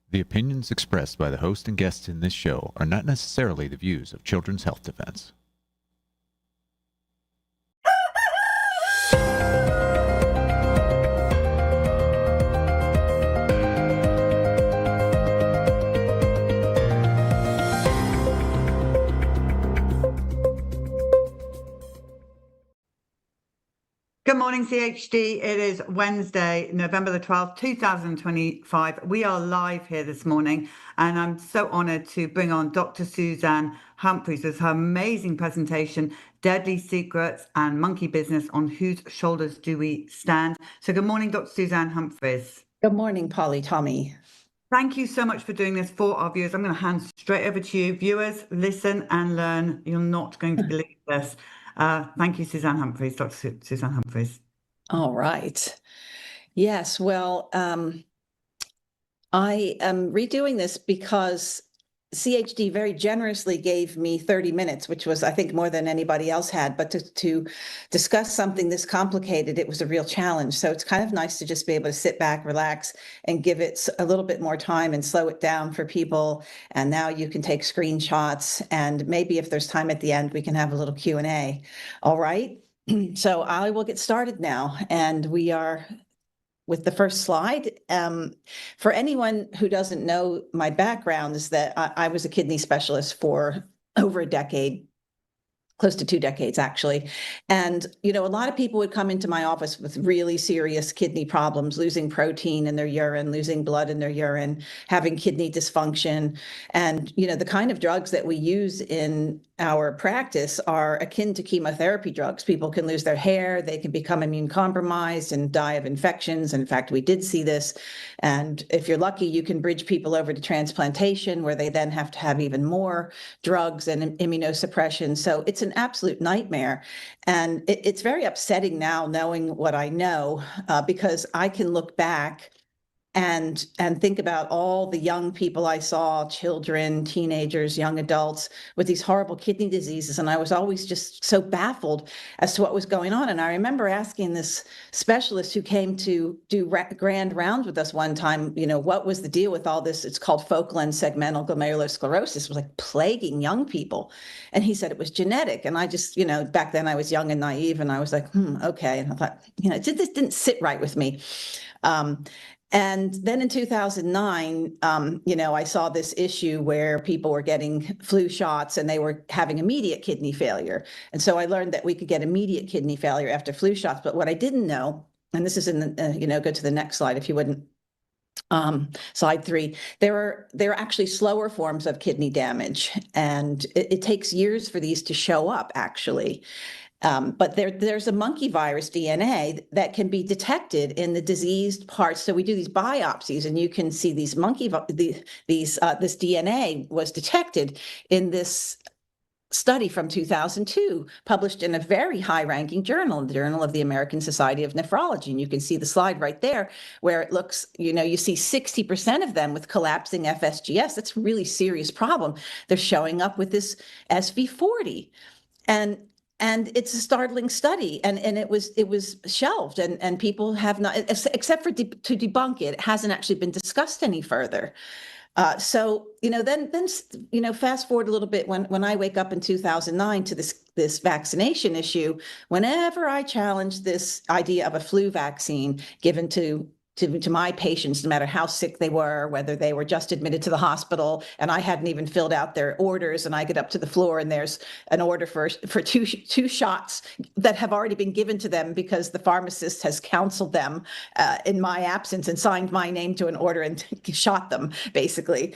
The opinions expressed by the host and guests in this show are not necessarily the views of Children's Health Defense. Good morning, CHD. It is Wednesday, November the 12th, 2025. We are live here this morning, and I'm so honored to bring on Dr. Suzanne Humphries with her amazing presentation, Deadly Secrets and Monkey Business, on Whose Shoulders Do We Stand? So good morning, Dr. Suzanne Humphries. Good morning, Polly Tommey. Thank you so much for doing this for our viewers. I'm going to hand straight over to you. Viewers, listen and learn. You're not going to believe this. Thank you, Suzanne Humphries, Dr. Suzanne Humphries. All right. Yes, well, I am redoing this because CHD very generously gave me 30 minutes, which was, I think, more than anybody else had. But to discuss something this complicated, it was a real challenge. So it's kind of nice to just be able to sit back, relax, and give it a little bit more time and slow it down for people. And now you can take screenshots. And maybe if there's time at the end, we can have a little Q&A. All right. So I will get started now. And we are with the first slide. For anyone who doesn't know, my background is that I was a kidney specialist for over a decade, close to 2 decades, actually. And, you know, a lot of people would come into my office with really serious kidney problems, losing protein in their urine, losing blood in their urine, having kidney dysfunction. And, you know, the kind of drugs that we use in our practice are akin to chemotherapy drugs. People can lose their hair, they can become immune compromised and die of infections. In fact, we did see this. And if you're lucky, you can bridge people over to transplantation, where they then have to have even more drugs and immunosuppression. So it's an absolute nightmare. And it's very upsetting now knowing what I know, because I can look back and think about all the young people I saw, children, teenagers, young adults with these horrible kidney diseases. And I was always just so baffled as to what was going on. And I remember asking this specialist who came to do grand rounds with us one time, you know, what was the deal with all this? It's called focal and segmental glomerulosclerosis. It was like plaguing young people. And he said it was genetic. And I just, you know, back then I was young and naive, and I was like, okay. And I thought, you know, this didn't sit right with me. And then in 2009, you know, I saw this issue where people were getting flu shots and they were having immediate kidney failure. And so I learned that we could get immediate kidney failure after flu shots. But what I didn't know, and this is in the, you know, go to the next slide if you wouldn't. Slide 3, there are actually slower forms of kidney damage, and it takes years for these to show up, actually. But there's a monkey virus DNA that can be detected in the diseased parts. So we do these biopsies, and you can see these this DNA was detected in this study from 2002, published in a very high-ranking journal, the Journal of the American Society of Nephrology. And you can see the slide right there where it looks, you know, you see 60% of them with collapsing FSGS. That's a really serious problem. They're showing up with this SV40. And it's a startling study, and it was shelved, and people have not, except for to debunk it, it hasn't actually been discussed any further. So, you know, then, you know, fast forward a little bit, when I wake up in 2009 to this vaccination issue, whenever I challenge this idea of a flu vaccine given to my patients, no matter how sick they were, whether they were just admitted to the hospital, and I hadn't even filled out their orders, and I get up to the floor and there's an order for two shots that have already been given to them because the pharmacist has counseled them in my absence and signed my name to an order and shot them, basically.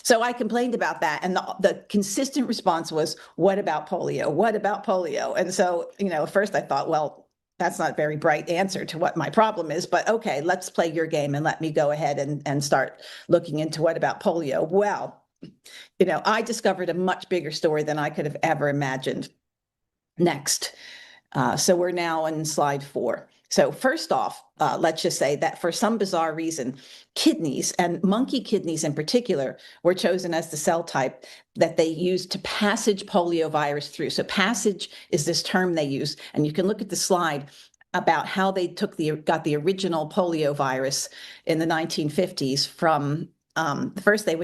So I complained about that, and the consistent response was, what about polio? What about polio? And so, you know, at first I thought, well, that's not a very bright answer to what my problem is, but okay, let's play your game and let me go ahead and start looking into what about polio. Well, you know, I discovered a much bigger story than I could have ever imagined. Next. So we're now on slide 4. So first off, let's just say that for some bizarre reason, kidneys, and monkey kidneys in particular, were chosen as the cell type that they used to passage poliovirus through. So passage is this term they use, and you can look at the slide about how they got the original poliovirus in the 1950s from first they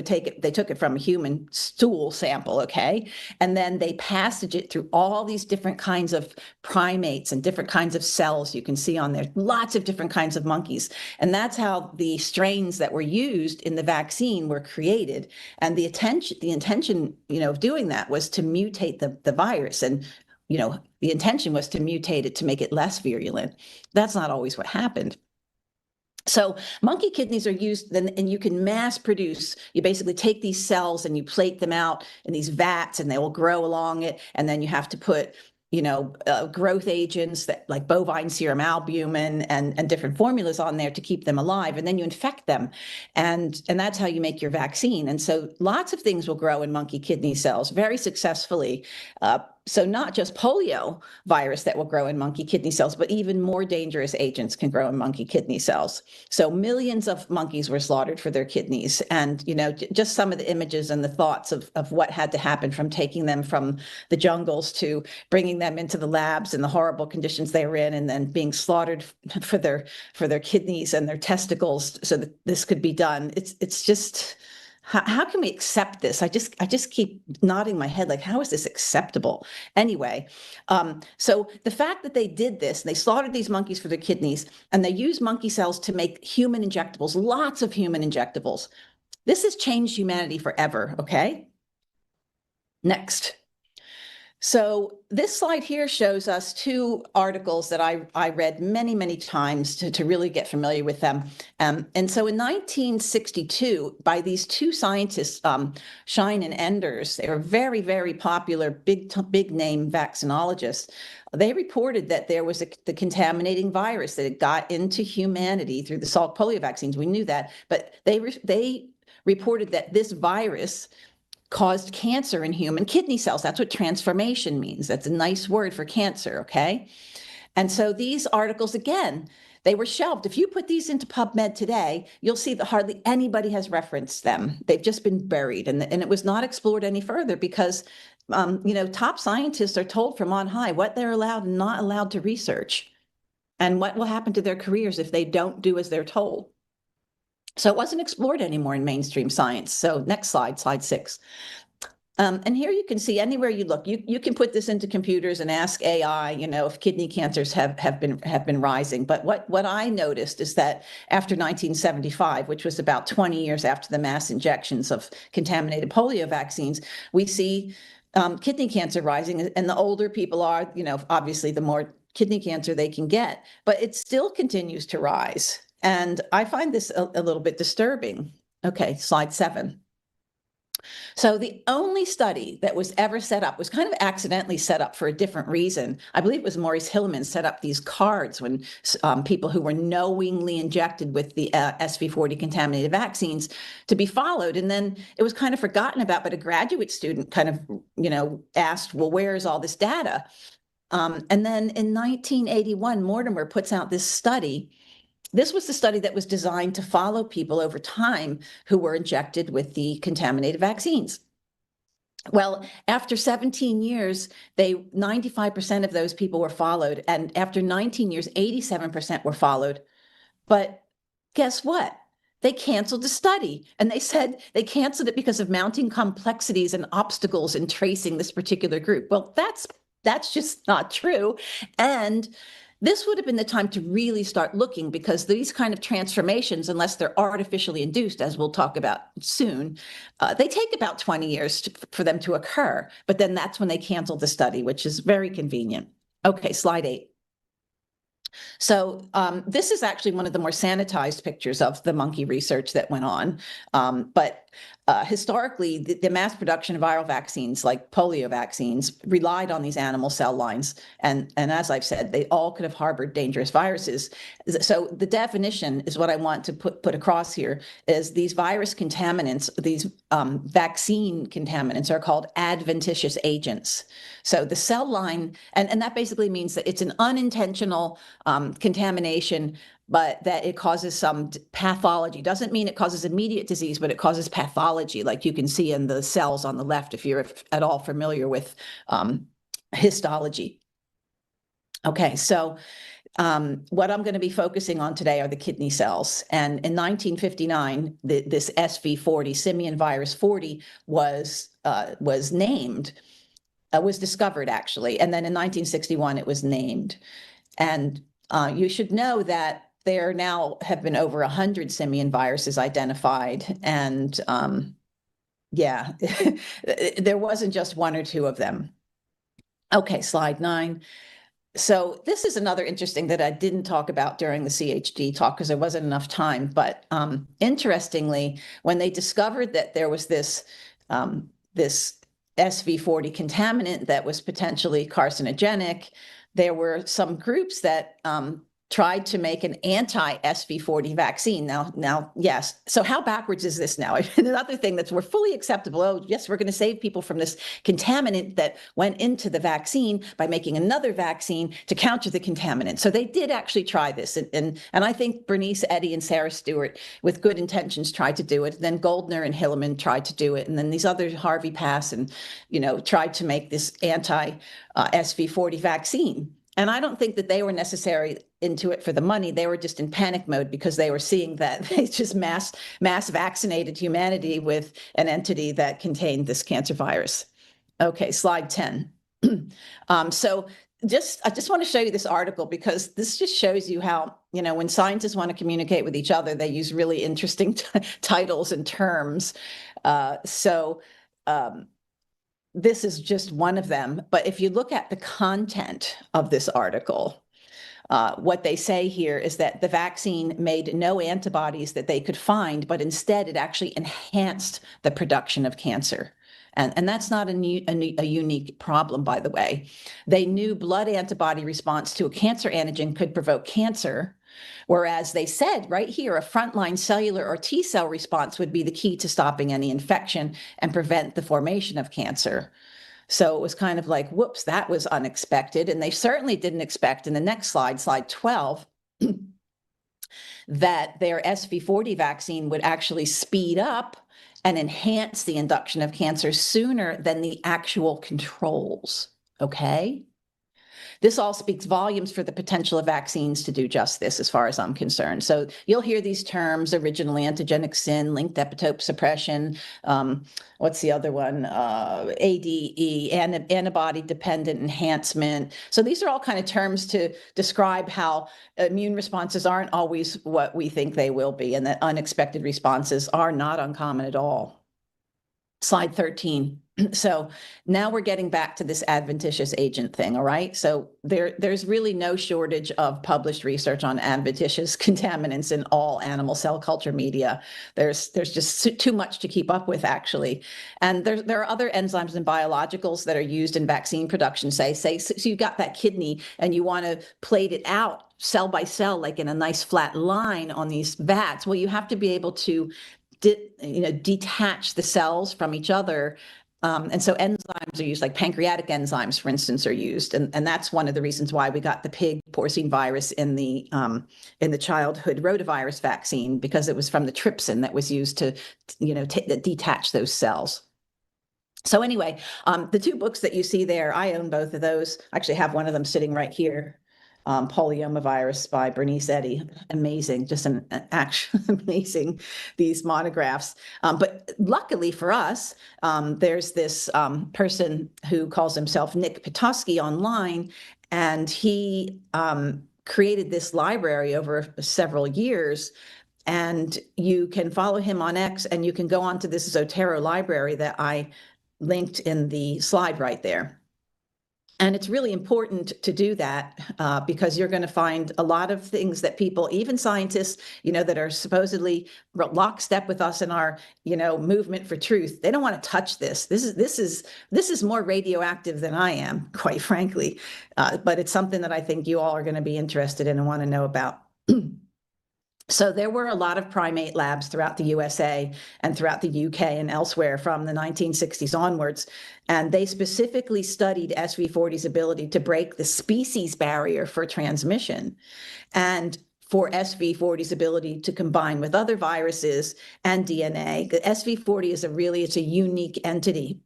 took it from a human stool sample, okay? And then they passage it through all these different kinds of primates and different kinds of cells you can see on there, lots of different kinds of monkeys. And that's how the strains that were used in the vaccine were created. And the intention, of doing that was to mutate the virus. And the intention was to mutate it to make it less virulent. That's not always what happened. So monkey kidneys are used, and you can mass produce. You basically take these cells and you plate them out in these vats, and they will grow along it. And then you have to put, growth agents that like bovine serum albumin and different formulas on there to keep them alive. And then you infect them, and that's how you make your vaccine. And so lots of things will grow in monkey kidney cells very successfully. So not just polio virus that will grow in monkey kidney cells, but even more dangerous agents can grow in monkey kidney cells. So millions of monkeys were slaughtered for their kidneys. And, just some of the images and the thoughts of what had to happen from taking them from the jungles to bringing them into the labs and the horrible conditions they were in, and then being slaughtered for their kidneys and their testicles so that this could be done. It's just... How can we accept this? I just keep nodding my head like, how is this acceptable? Anyway, so the fact that they did this, they slaughtered these monkeys for their kidneys, and they used monkey cells to make human injectables, lots of human injectables. This has changed humanity forever, okay? Next. So this slide here shows us two articles that I read many, many times to really get familiar with them. And so in 1962, by these two scientists, Shine and Enders, they were very, very popular, big name vaccinologists. They reported that there was the contaminating virus that had got into humanity through the Salk polio vaccines. We knew that, but they reported that this virus caused cancer in human kidney cells. That's what transformation means. That's a nice word for cancer, okay? And so these articles, again, they were shelved. If you put these into PubMed today, you'll see that hardly anybody has referenced them. They've just been buried, and it was not explored any further because, top scientists are told from on high what they're allowed and not allowed to research, and what will happen to their careers if they don't do as they're told. So it wasn't explored anymore in mainstream science. So next slide, slide 6. And here you can see anywhere you look, you can put this into computers and ask AI, if kidney cancers have been rising. But what I noticed is that after 1975, which was about 20 years after the mass injections of contaminated polio vaccines, we see kidney cancer rising. And the older people are, obviously the more kidney cancer they can get, but it still continues to rise. And I find this a little bit disturbing. Okay, slide 7. So the only study that was ever set up was kind of accidentally set up for a different reason. I believe it was Maurice Hilleman set up these cards when people who were knowingly injected with the SV40 contaminated vaccines to be followed. And then it was kind of forgotten about, but a graduate student kind of, asked, well, where is all this data? And then in 1981, Mortimer puts out this study. This was the study that was designed to follow people over time who were injected with the contaminated vaccines. Well, after 17 years, 95% of those people were followed. And after 19 years, 87% were followed. But guess what? They canceled the study, and they said they canceled it because of mounting complexities and obstacles in tracing this particular group. Well, that's just not true. And this would have been the time to really start looking, because these kind of transformations, unless they're artificially induced, as we'll talk about soon, they take about 20 years for them to occur. But then that's when they canceled the study, which is very convenient. Okay, slide 8. So this is actually one of the more sanitized pictures of the monkey research that went on. But historically, the mass production of viral vaccines like polio vaccines relied on these animal cell lines. And as I've said, they all could have harbored dangerous viruses. So the definition is what I want to put across here is these virus contaminants, these vaccine contaminants are called adventitious agents. So the cell line, and that basically means that it's an unintentional contamination, but that it causes some pathology. Doesn't mean it causes immediate disease, but it causes pathology, like you can see in the cells on the left, if you're at all familiar with histology. Okay, so what I'm going to be focusing on today are the kidney cells. And in 1959, this SV40, simian virus 40, was named, was discovered actually. And then in 1961, it was named. And you should know that there now have been over 100 simian viruses identified. And yeah, there wasn't just one or two of them. Okay, slide 9. So this is another interesting that I didn't talk about during the CHD talk because there wasn't enough time. But interestingly, when they discovered that there was this SV40 contaminant that was potentially carcinogenic, there were some groups that tried to make an anti-SV40 vaccine. Now, yes. So how backwards is this now? Another thing that's we're fully acceptable. Oh, yes, we're going to save people from this contaminant that went into the vaccine by making another vaccine to counter the contaminant. So they did actually try this. And I think Bernice Eddy and Sarah Stewart, with good intentions, tried to do it. And then Goldner and Hilleman tried to do it. And then these others, Harvey Pass, and, tried to make this anti-SV40 vaccine. And I don't think that they were necessarily into it for the money. They were just in panic mode because they were seeing that they just mass vaccinated humanity with an entity that contained this cancer virus. Okay, slide 10. So I just want to show you this article because this just shows you how, when scientists want to communicate with each other, they use really interesting titles and terms. This is just one of them. But if you look at the content of this article, what they say here is that the vaccine made no antibodies that they could find, but instead it actually enhanced the production of cancer. And that's not a unique problem, by the way. They knew blood antibody response to a cancer antigen could provoke cancer, whereas they said right here, a frontline cellular or T cell response would be the key to stopping any infection and prevent the formation of cancer. So it was kind of like, whoops, that was unexpected. And they certainly didn't expect in the next slide, slide 12, that their SV40 vaccine would actually speed up and enhance the induction of cancer sooner than the actual controls. Okay? This all speaks volumes for the potential of vaccines to do just this, as far as I'm concerned. So you'll hear these terms: original antigenic sin, linked epitope suppression. What's the other one? ADE, antibody-dependent enhancement. So these are all kind of terms to describe how immune responses aren't always what we think they will be, and that unexpected responses are not uncommon at all. Slide 13. So now we're getting back to this adventitious agent thing, all right? So there's really no shortage of published research on adventitious contaminants in all animal cell culture media. There's just too much to keep up with, actually. And there are other enzymes and biologicals that are used in vaccine production, say so you've got that kidney and you want to plate it out cell by cell, like in a nice flat line on these vats. Well, you have to be able to detach the cells from each other. And so enzymes are used, like pancreatic enzymes, for instance, are used. And that's one of the reasons why we got the pig porcine virus in the childhood rotavirus vaccine, because it was from the trypsin that was used to, detach those cells. So anyway, the two books that you see there, I own both of those. I actually have one of them sitting right here. Polyomavirus by Bernice Eddy. Amazing, just an actual amazing, these monographs. But luckily for us, there's this person who calls himself Nick Petoskey online, and he created this library over several years. And you can follow him on X, and you can go onto this Zotero library that I linked in the slide right there. And it's really important to do that because you're going to find a lot of things that people, even scientists, that are supposedly lockstep with us in our, movement for truth, they don't want to touch this. This is more radioactive than I am, quite frankly. But it's something that I think you all are going to be interested in and want to know about. So there were a lot of primate labs throughout the USA and throughout the UK and elsewhere from the 1960s onwards, and they specifically studied SV40's ability to break the species barrier for transmission and for SV40's ability to combine with other viruses and DNA. The SV40 is it's a unique entity.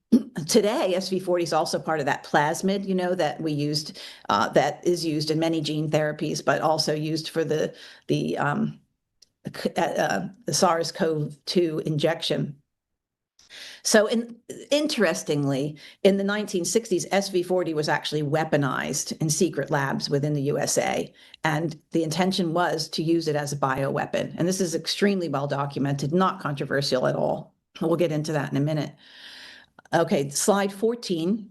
today, SV40 is also part of that plasmid, that we used, that is used in many gene therapies, but also used for the SARS-CoV-2 injection. So interestingly, in the 1960s, SV40 was actually weaponized in secret labs within the USA. And the intention was to use it as a bioweapon. And this is extremely well documented, not controversial at all. We'll get into that in a minute. Okay, slide 14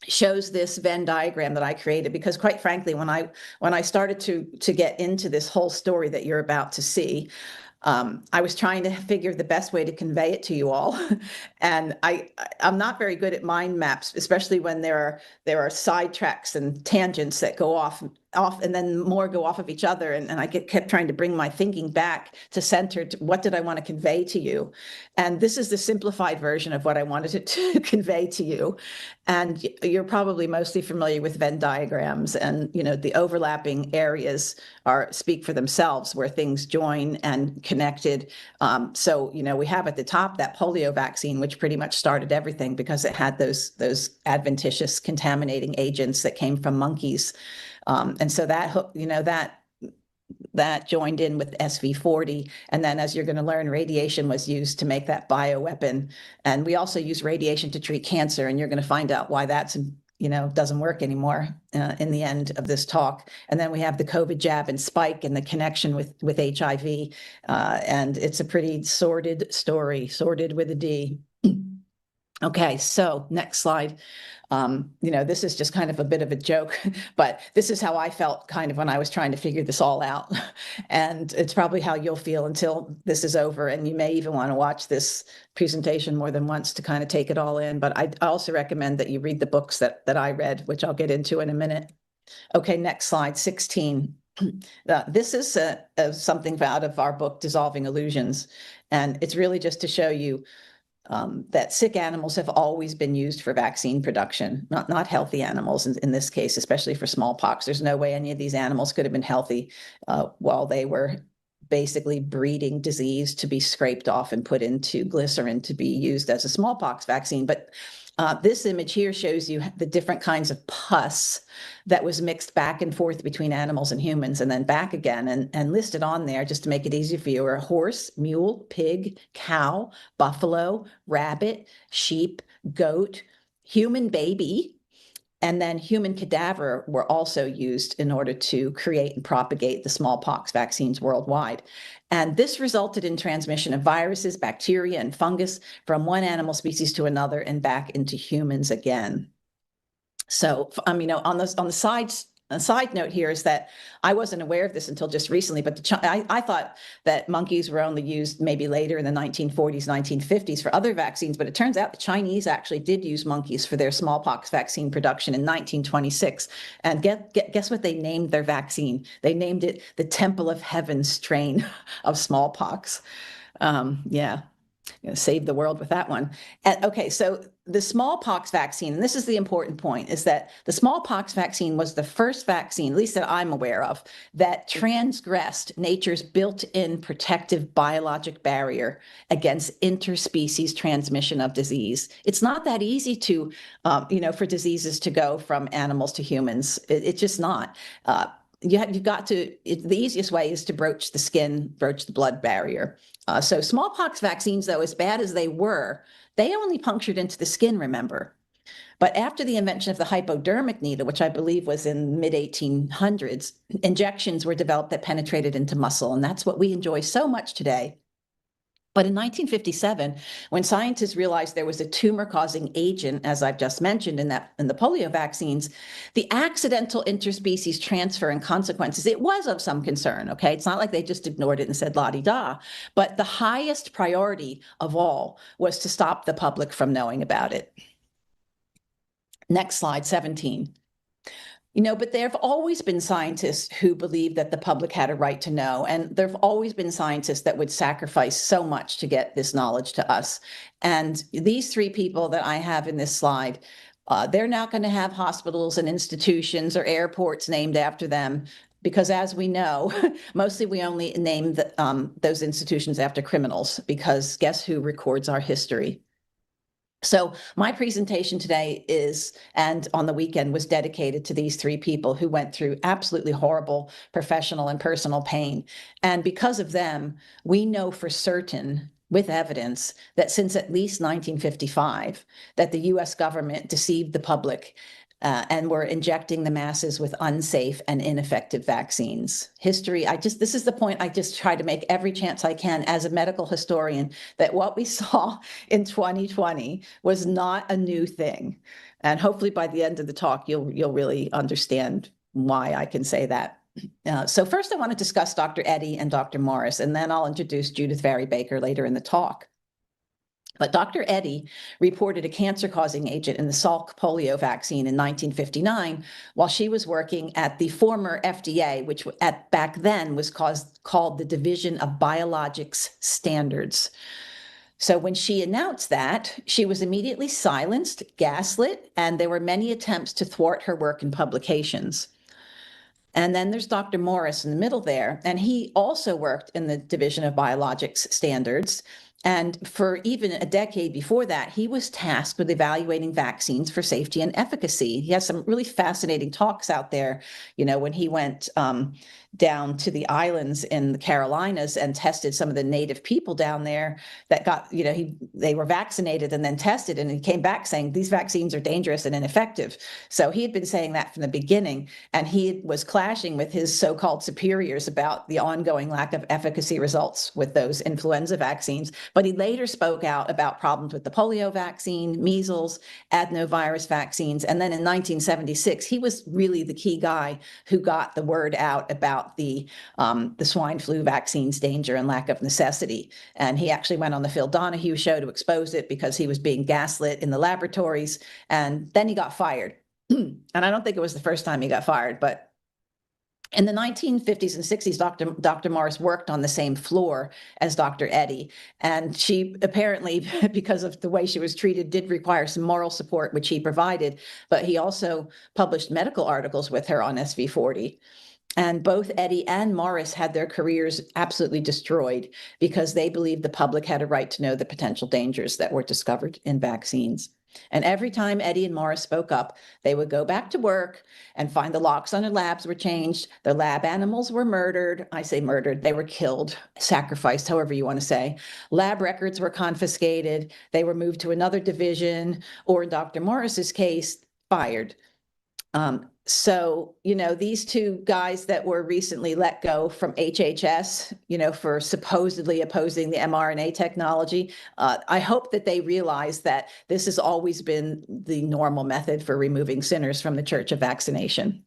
shows this Venn diagram that I created, because quite frankly, when I started to get into this whole story that you're about to see, I was trying to figure the best way to convey it to you all. And I'm not very good at mind maps, especially when there are sidetracks and tangents that go off and then more go off of each other. And I kept trying to bring my thinking back to center to what did I want to convey to you? And this is the simplified version of what I wanted to convey to you. And you're probably mostly familiar with Venn diagrams, and the overlapping areas speak for themselves, where things join and connected. So we have at the top that polio vaccine, which pretty much started everything because it had those adventitious contaminating agents that came from monkeys. And so that joined in with SV40. And then, as you're going to learn, radiation was used to make that bioweapon. And we also use radiation to treat cancer. And you're going to find out why that's, doesn't work anymore in the end of this talk. And then we have the COVID jab and spike and the connection with HIV. And it's a pretty sordid story, sordid with a D. Okay, so next slide. This is just kind of a bit of a joke, but this is how I felt kind of when I was trying to figure this all out. And it's probably how you'll feel until this is over. And you may even want to watch this presentation more than once to kind of take it all in. But I also recommend that you read the books that I read, which I'll get into in a minute. Okay, next slide, 16. This is something out of our book, Dissolving Illusions. And it's really just to show you that sick animals have always been used for vaccine production, not healthy animals in this case, especially for smallpox. There's no way any of these animals could have been healthy while they were basically breeding disease to be scraped off and put into glycerin to be used as a smallpox vaccine. But this image here shows you the different kinds of pus that was mixed back and forth between animals and humans and then back again, and listed on there, just to make it easier for you, are horse, mule, pig, cow, buffalo, rabbit, sheep, goat, human baby, and then human cadaver were also used in order to create and propagate the smallpox vaccines worldwide. And this resulted in transmission of viruses, bacteria, and fungus from one animal species to another and back into humans again. So, on the side note here is that I wasn't aware of this until just recently, but I thought that monkeys were only used maybe later in the 1940s, 1950s for other vaccines, but it turns out the Chinese actually did use monkeys for their smallpox vaccine production in 1926. And guess what they named their vaccine? They named it the Temple of Heaven strain of smallpox. Yeah. Save the world with that one. Okay, so the smallpox vaccine, and this is the important point, is that the smallpox vaccine was the first vaccine, at least that I'm aware of, that transgressed nature's built-in protective biologic barrier against interspecies transmission of disease. It's not that easy to, for diseases to go from animals to humans. It's just not. You've got to, the easiest way is to broach the skin, broach the blood barrier. So smallpox vaccines, though, as bad as they were, they only punctured into the skin, remember. But after the invention of the hypodermic needle, which I believe was in the mid-1800s, injections were developed that penetrated into muscle, and that's what we enjoy so much today. But in 1957, when scientists realized there was a tumor-causing agent, as I've just mentioned in the polio vaccines, the accidental interspecies transfer and consequences, it was of some concern, okay? It's not like they just ignored it and said la-di-da, but the highest priority of all was to stop the public from knowing about it. Next slide, 17. But there have always been scientists who believed that the public had a right to know. And there have always been scientists that would sacrifice so much to get this knowledge to us. And these three people that I have in this slide, they're not going to have hospitals and institutions or airports named after them, because as we know, mostly we only name those institutions after criminals, because guess who records our history? So my presentation today and on the weekend, was dedicated to these three people who went through absolutely horrible professional and personal pain. And because of them, we know for certain with evidence that since at least 1955, that the US government deceived the public and were injecting the masses with unsafe and ineffective vaccines. This is the point I just try to make every chance I can as a medical historian, that what we saw in 2020 was not a new thing. And hopefully by the end of the talk, you'll really understand why I can say that. So first I want to discuss Dr. Eddy and Dr. Morris, and then I'll introduce Judith Vary Baker later in the talk. But Dr. Eddy reported a cancer-causing agent in the Salk polio vaccine in 1959 while she was working at the former FDA, which back then was called the Division of Biologics Standards. So when she announced that, she was immediately silenced, gaslit, and there were many attempts to thwart her work in publications. And then there's Dr. Morris in the middle there, and he also worked in the Division of Biologics Standards. And for even a decade before that, he was tasked with evaluating vaccines for safety and efficacy. He has some really fascinating talks out there, when he went down to the islands in the Carolinas and tested some of the native people down there that got, they were vaccinated and then tested, and he came back saying these vaccines are dangerous and ineffective. So he had been saying that from the beginning, and he was clashing with his so-called superiors about the ongoing lack of efficacy results with those influenza vaccines. But he later spoke out about problems with the polio vaccine, measles, adenovirus vaccines. And then in 1976, he was really the key guy who got the word out about the swine flu vaccine's danger and lack of necessity. And he actually went on the Phil Donahue show to expose it because he was being gaslit in the laboratories. And then he got fired. And I don't think it was the first time he got fired, but in the 1950s and 60s, Dr. Morris worked on the same floor as Dr. Eddy, and she apparently, because of the way she was treated, did require some moral support, which he provided, but he also published medical articles with her on SV40. And both Eddy and Morris had their careers absolutely destroyed because they believed the public had a right to know the potential dangers that were discovered in vaccines. And every time Eddy and Morris spoke up, they would go back to work and find the locks on their labs were changed. Their lab animals were murdered. I say murdered, they were killed, sacrificed, however you want to say. Lab records were confiscated. They were moved to another division, or in Dr. Morris's case, fired. So, these two guys that were recently let go from HHS, for supposedly opposing the mRNA technology, I hope that they realize that this has always been the normal method for removing sinners from the church of vaccination.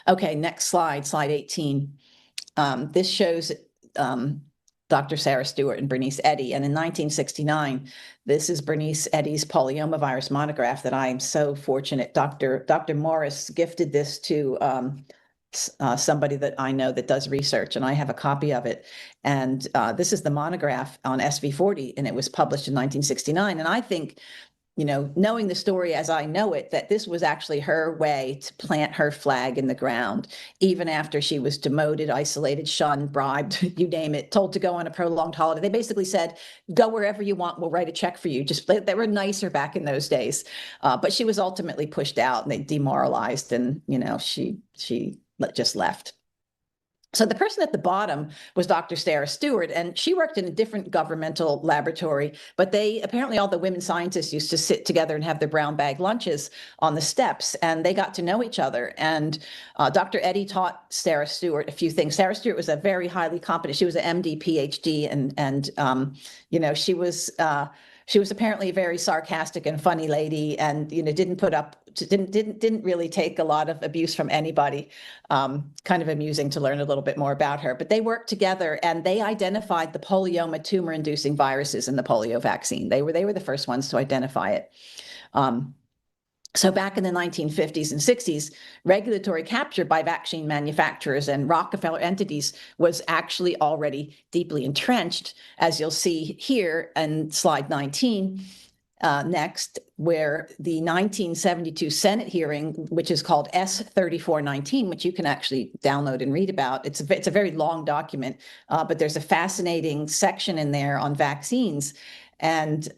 Okay, next slide, slide 18. This shows Dr. Sarah Stewart and Bernice Eddy. And in 1969, this is Bernice Eddy's polyomavirus monograph that I am so fortunate. Dr. Morris gifted this to somebody that I know that does research, and I have a copy of it. And this is the monograph on SV40, and it was published in 1969. And I think, knowing the story as I know it, that this was actually her way to plant her flag in the ground, even after she was demoted, isolated, shunned, bribed, you name it, told to go on a prolonged holiday. They basically said, go wherever you want, we'll write a check for you. They were nicer back in those days. But she was ultimately pushed out, and they demoralized, and, she just left. So the person at the bottom was Dr. Sarah Stewart, and she worked in a different governmental laboratory, but apparently all the women scientists used to sit together and have their brown bag lunches on the steps, and they got to know each other. And Dr. Eddy taught Sarah Stewart a few things. Sarah Stewart was a very highly competent, she was an MD, PhD, and she was apparently a very sarcastic and funny lady, and didn't really take a lot of abuse from anybody. Kind of amusing to learn a little bit more about her. But they worked together, and they identified the polyoma tumor-inducing viruses in the polio vaccine. They were the first ones to identify it. So back in the 1950s and 60s, regulatory capture by vaccine manufacturers and Rockefeller entities was actually already deeply entrenched, as you'll see here in slide 19. Next, where the 1972 Senate hearing, which is called S-3419, which you can actually download and read about. It's a very long document, but there's a fascinating section in there on vaccines. And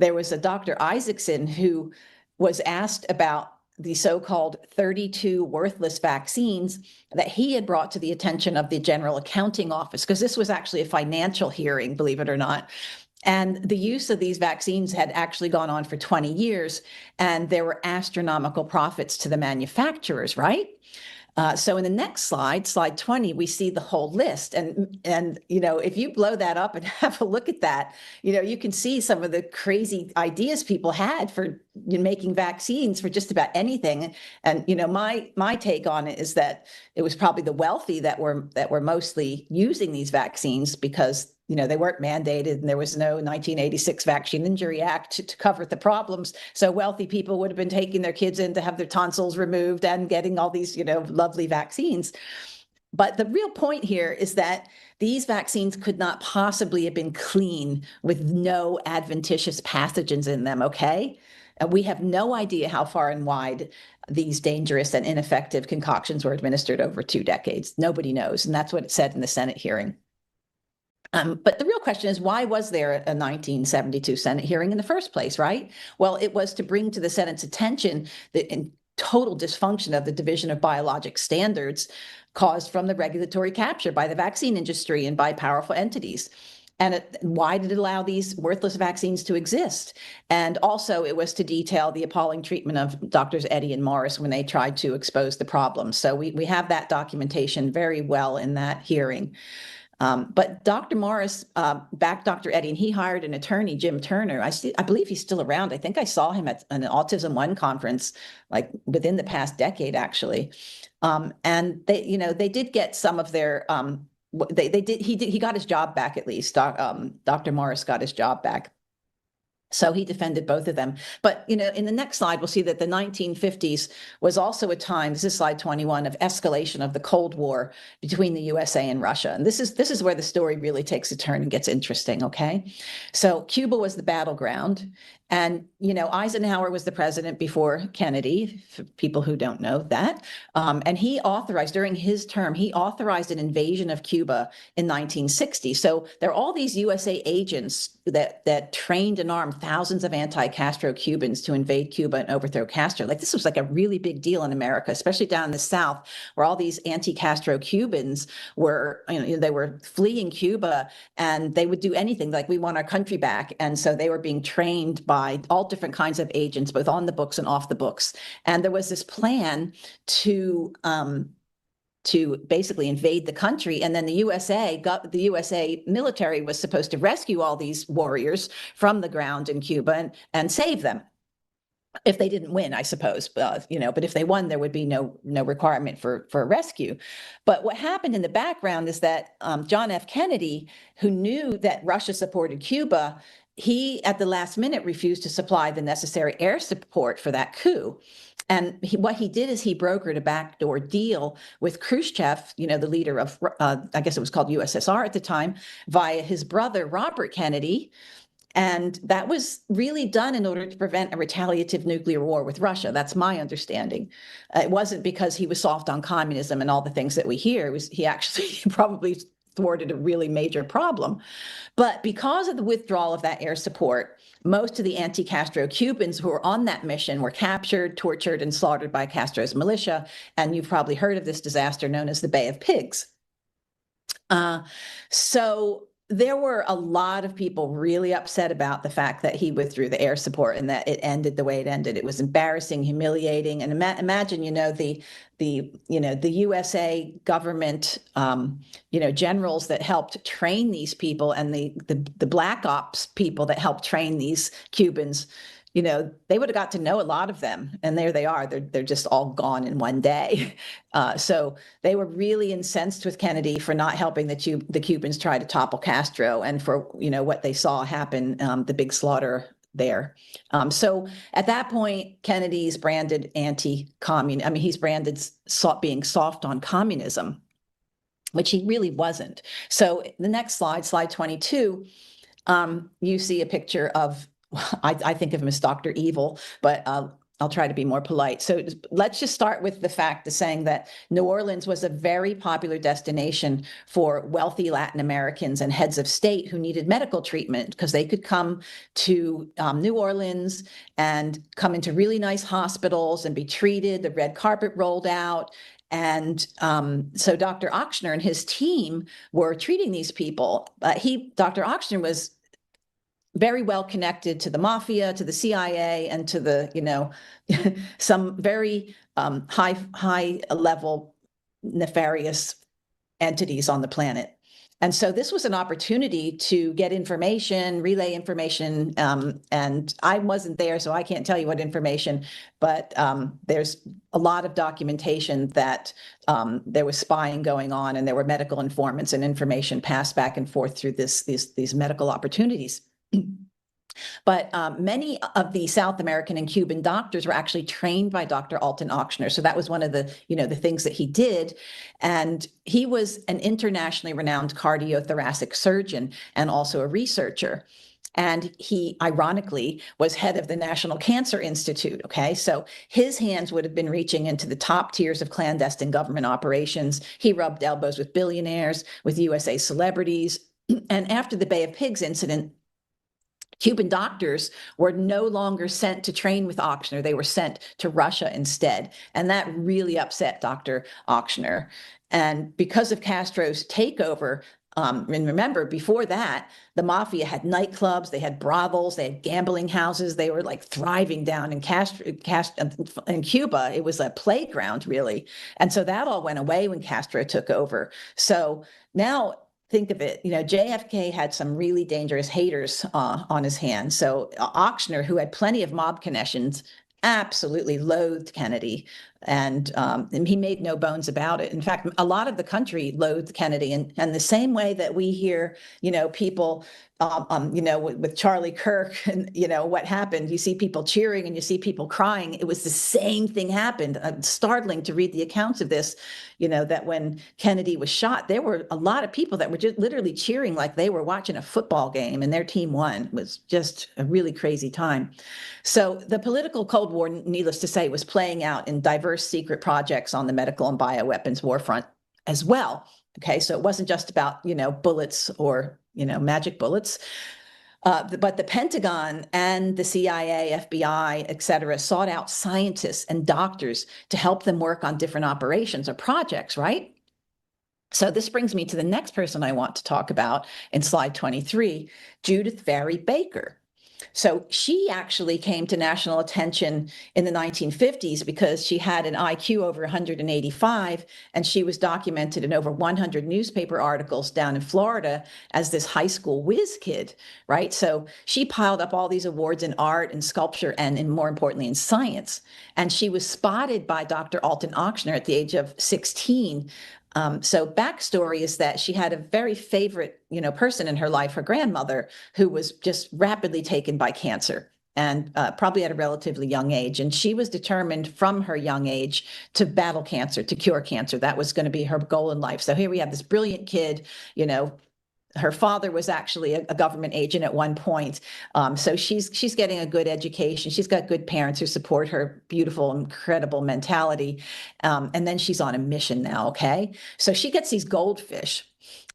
there was a Dr. Isaacson who was asked about the so-called 32 worthless vaccines that he had brought to the attention of the General Accounting Office, because this was actually a financial hearing, believe it or not. And the use of these vaccines had actually gone on for 20 years, and there were astronomical profits to the manufacturers, right? So in the next slide, slide 20, we see the whole list. And if you blow that up and have a look at that, you can see some of the crazy ideas people had for making vaccines for just about anything. And my take on it is that it was probably the wealthy that were mostly using these vaccines because they weren't mandated and there was no 1986 Vaccine Injury Act to cover the problems. So wealthy people would have been taking their kids in to have their tonsils removed and getting all these, lovely vaccines. But the real point here is that these vaccines could not possibly have been clean with no adventitious pathogens in them, okay? And we have no idea how far and wide these dangerous and ineffective concoctions were administered over 2 decades. Nobody knows, and that's what it said in the Senate hearing. But the real question is, why was there a 1972 Senate hearing in the first place, right? Well, it was to bring to the Senate's attention the total dysfunction of the Division of Biologic Standards caused from the regulatory capture by the vaccine industry and by powerful entities. And why did it allow these worthless vaccines to exist? And also it was to detail the appalling treatment of Doctors Eddy and Morris when they tried to expose the problem. So we have that documentation very well in that hearing. But Dr. Morris backed Dr. Eddy, and he hired an attorney, Jim Turner. I believe he's still around. I think I saw him at an Autism One conference, like within the past decade, actually. And they did get some of their. He got his job back at least. Dr. Morris got his job back. So he defended both of them. But, in the next slide, we'll see that the 1950s was also a time, this is slide 21, of escalation of the Cold War between the USA and Russia. And this is where the story really takes a turn and gets interesting, okay? So Cuba was the battleground. And, Eisenhower was the president before Kennedy, for people who don't know that. And he authorized, during his term, he authorized an invasion of Cuba in 1960. So there are all these USA agents that trained and armed thousands of anti-Castro Cubans to invade Cuba and overthrow Castro. Like, this was like a really big deal in America, especially down in the South, where all these anti-Castro Cubans were, they were fleeing Cuba, and they would do anything, like, we want our country back. And so they were being trained by all different kinds of agents, both on the books and off the books. And there was this plan to basically invade the country. And then the USA military was supposed to rescue all these warriors from the ground in Cuba and save them. If they didn't win, I suppose, but if they won, there would be no requirement for a rescue. But what happened in the background is that John F. Kennedy, who knew that Russia supported Cuba, he, at the last minute, refused to supply the necessary air support for that coup. And what he did is he brokered a backdoor deal with Khrushchev, the leader of, I guess it was called USSR at the time, via his brother, Robert Kennedy. And that was really done in order to prevent a retaliative nuclear war with Russia. That's my understanding. It wasn't because he was soft on communism and all the things that we hear. He actually probably thwarted a really major problem. But because of the withdrawal of that air support, most of the anti-Castro Cubans who were on that mission were captured, tortured, and slaughtered by Castro's militia. And you've probably heard of this disaster known as the Bay of Pigs. So there were a lot of people really upset about the fact that he withdrew the air support and that it ended the way it ended. It was embarrassing, humiliating, and imagine, the USA government, generals that helped train these people, and the black ops people that helped train these Cubans. They would have got to know a lot of them, and there they are. They're just all gone in one day. So they were really incensed with Kennedy for not helping the Cubans try to topple Castro, and for what they saw happen, the big slaughter there. So at that point, Kennedy's branded anti-communist. I mean, he's branded being soft on communism, which he really wasn't. So the next slide, slide 22, you see a picture of, I think of him as Dr. Evil, but I'll try to be more polite. So let's just start with the fact of saying that New Orleans was a very popular destination for wealthy Latin Americans and heads of state who needed medical treatment because they could come to New Orleans and come into really nice hospitals and be treated. The red carpet rolled out. And so Dr. Ochsner and his team were treating these people. Dr. Ochsner was very well connected to the mafia, to the CIA, and to the, some very high level nefarious entities on the planet. And so this was an opportunity to get information, relay information, and I wasn't there, so I can't tell you what information, but there's a lot of documentation that there was spying going on, and there were medical informants and information passed back and forth through these medical opportunities. But many of the South American and Cuban doctors were actually trained by Dr. Alton Ochsner. So that was one of the things that he did. And he was an internationally renowned cardiothoracic surgeon and also a researcher. And he, ironically, was head of the National Cancer Institute. Okay, so his hands would have been reaching into the top tiers of clandestine government operations. He rubbed elbows with billionaires, with USA celebrities. And after the Bay of Pigs incident, Cuban doctors were no longer sent to train with Ochsner. They were sent to Russia instead. And that really upset Dr. Ochsner. And because of Castro's takeover, and remember, before that, the mafia had nightclubs, they had brothels, they had gambling houses. They were like thriving down in Cuba. It was a playground, really. And so that all went away when Castro took over. So now, think of it, JFK had some really dangerous haters on his hands. So Ochsner, who had plenty of mob connections, absolutely loathed Kennedy. And he made no bones about it. In fact, a lot of the country loathed Kennedy. And the same way that we hear, people, with Charlie Kirk and, what happened, you see people cheering and you see people crying. It was the same thing happened. Startling to read the accounts of this, that when Kennedy was shot, there were a lot of people that were just literally cheering like they were watching a football game and their team won. It was just a really crazy time. So the political Cold War, needless to say, was playing out in diverse secret projects on the medical and bioweapons warfront as well. Okay, so it wasn't just about, bullets or, magic bullets. But the Pentagon and the CIA, FBI, et cetera, sought out scientists and doctors to help them work on different operations or projects, right? So this brings me to the next person I want to talk about in slide 23, Judith Vary Baker. So she actually came to national attention in the 1950s because she had an IQ over 185, and she was documented in over 100 newspaper articles down in Florida as this high school whiz kid, right? So she piled up all these awards in art and sculpture and more importantly, in science. And she was spotted by Dr. Alton Ochsner at the age of 16. So backstory is that she had a very favorite, person in her life, her grandmother, who was just rapidly taken by cancer and probably at a relatively young age. And she was determined from her young age to battle cancer, to cure cancer. That was going to be her goal in life. So here we have this brilliant kid, her father was actually a government agent at one point. So she's getting a good education. She's got good parents who support her beautiful, incredible mentality. And then she's on a mission now, okay? So she gets these goldfish.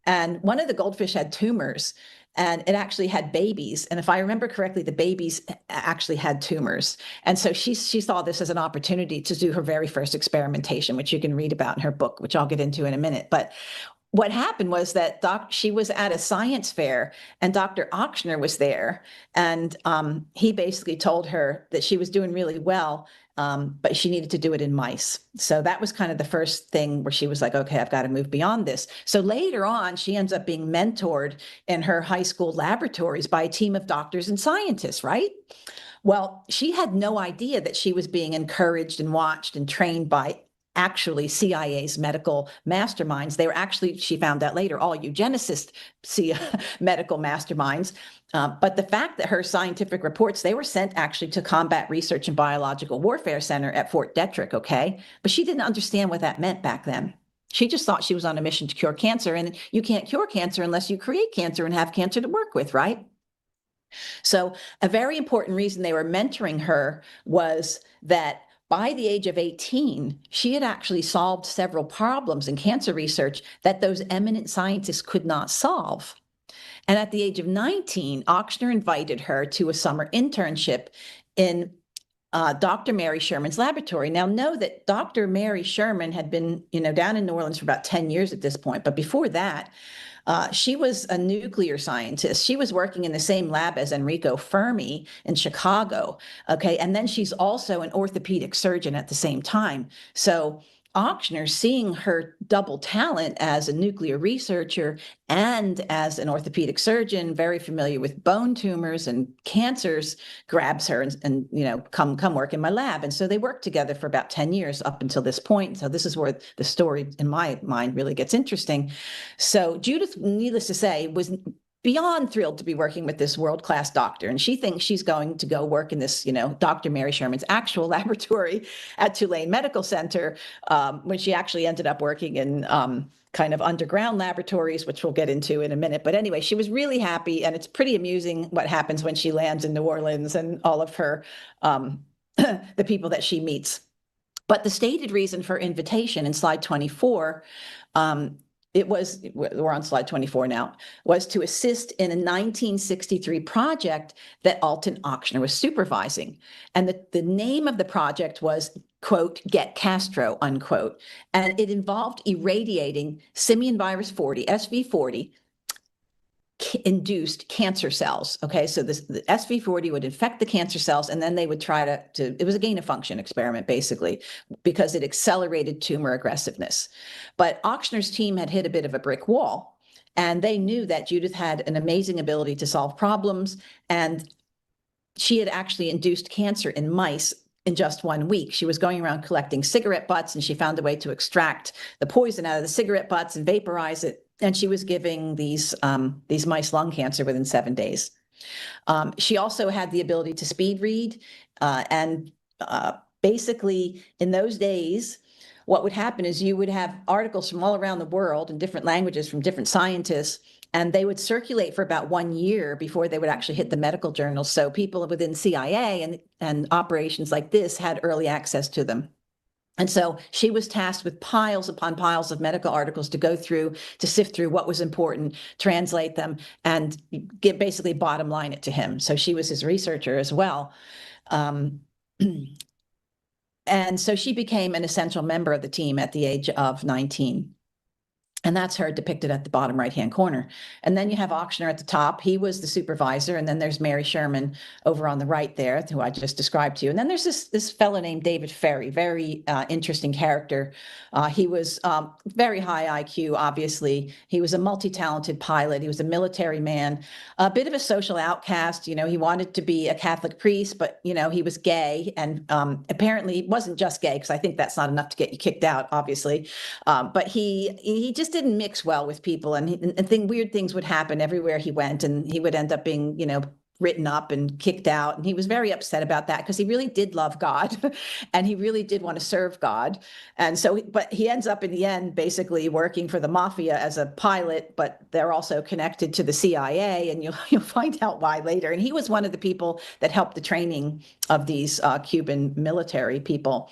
And one of the goldfish had tumors. And it actually had babies. And if I remember correctly, the babies actually had tumors. And so she saw this as an opportunity to do her very first experimentation, which you can read about in her book, which I'll get into in a minute. But what happened was that she was at a science fair and Dr. Ochsner was there. And he basically told her that she was doing really well, but she needed to do it in mice. So that was kind of the first thing where she was like, okay, I've got to move beyond this. So later on, she ends up being mentored in her high school laboratories by a team of doctors and scientists, right? Well, she had no idea that she was being encouraged and watched and trained by actually CIA's medical masterminds. They were actually, she found out later, all eugenicist medical masterminds. But the fact that her scientific reports, they were sent actually to Combat Research and Biological Warfare Center at Fort Detrick, okay? But she didn't understand what that meant back then. She just thought she was on a mission to cure cancer, and you can't cure cancer unless you create cancer and have cancer to work with, right? So a very important reason they were mentoring her was that by the age of 18, she had actually solved several problems in cancer research that those eminent scientists could not solve. And at the age of 19, Ochsner invited her to a summer internship in Dr. Mary Sherman's laboratory. Now, know that Dr. Mary Sherman had been, down in New Orleans for about 10 years at this point. But before that, she was a nuclear scientist. She was working in the same lab as Enrico Fermi in Chicago. Okay. And then she's also an orthopedic surgeon at the same time. So Ochsner, seeing her double talent as a nuclear researcher and as an orthopedic surgeon, very familiar with bone tumors and cancers, grabs her and come work in my lab. And so they worked together for about 10 years up until this point. So this is where the story in my mind really gets interesting. So Judith, needless to say, was beyond thrilled to be working with this world-class doctor. And she thinks she's going to go work in this, Dr. Mary Sherman's actual laboratory at Tulane Medical Center, when she actually ended up working in kind of underground laboratories, which we'll get into in a minute. But anyway, she was really happy. And it's pretty amusing what happens when she lands in New Orleans and all of her, the people that she meets. But the stated reason for invitation in slide 24, we're on slide 24 now, was to assist in a 1963 project that Alton Ochsner was supervising. And the name of the project was, quote, Get Castro, unquote. And it involved irradiating simian virus 40, SV40, induced cancer cells. Okay, so the SV40 would infect the cancer cells, and then they would try to it was a gain of function experiment, basically, because it accelerated tumor aggressiveness. But Ochsner's team had hit a bit of a brick wall, and they knew that Judith had an amazing ability to solve problems, and she had actually induced cancer in mice in just 1 week. She was going around collecting cigarette butts, and she found a way to extract the poison out of the cigarette butts and vaporize it. And she was giving these mice lung cancer within 7 days. She also had the ability to speed read. And basically, in those days, what would happen is you would have articles from all around the world in different languages from different scientists, and they would circulate for about 1 year before they would actually hit the medical journals. So people within CIA and operations like this had early access to them. And so she was tasked with piles upon piles of medical articles to go through, to sift through what was important, translate them, and basically bottom line it to him. So she was his researcher as well. And so she became an essential member of the team at the age of 19. And that's her depicted at the bottom right-hand corner. And then you have Ochsner at the top. He was the supervisor. And then there's Mary Sherman over on the right there, who I just described to you. And then there's this fellow named David Ferry, very interesting character. He was very high IQ, obviously. He was a multi-talented pilot. He was a military man, a bit of a social outcast. He wanted to be a Catholic priest, but, he was gay. And apparently it wasn't just gay, because I think that's not enough to get you kicked out, obviously. But he just didn't mix well with people, and weird things would happen everywhere he went, and he would end up being, written up and kicked out. And he was very upset about that, because he really did love God and he really did want to serve God. And so, but he ends up in the end basically working for the mafia as a pilot, but they're also connected to the CIA, and you'll find out why later. And he was one of the people that helped the training of these Cuban military people.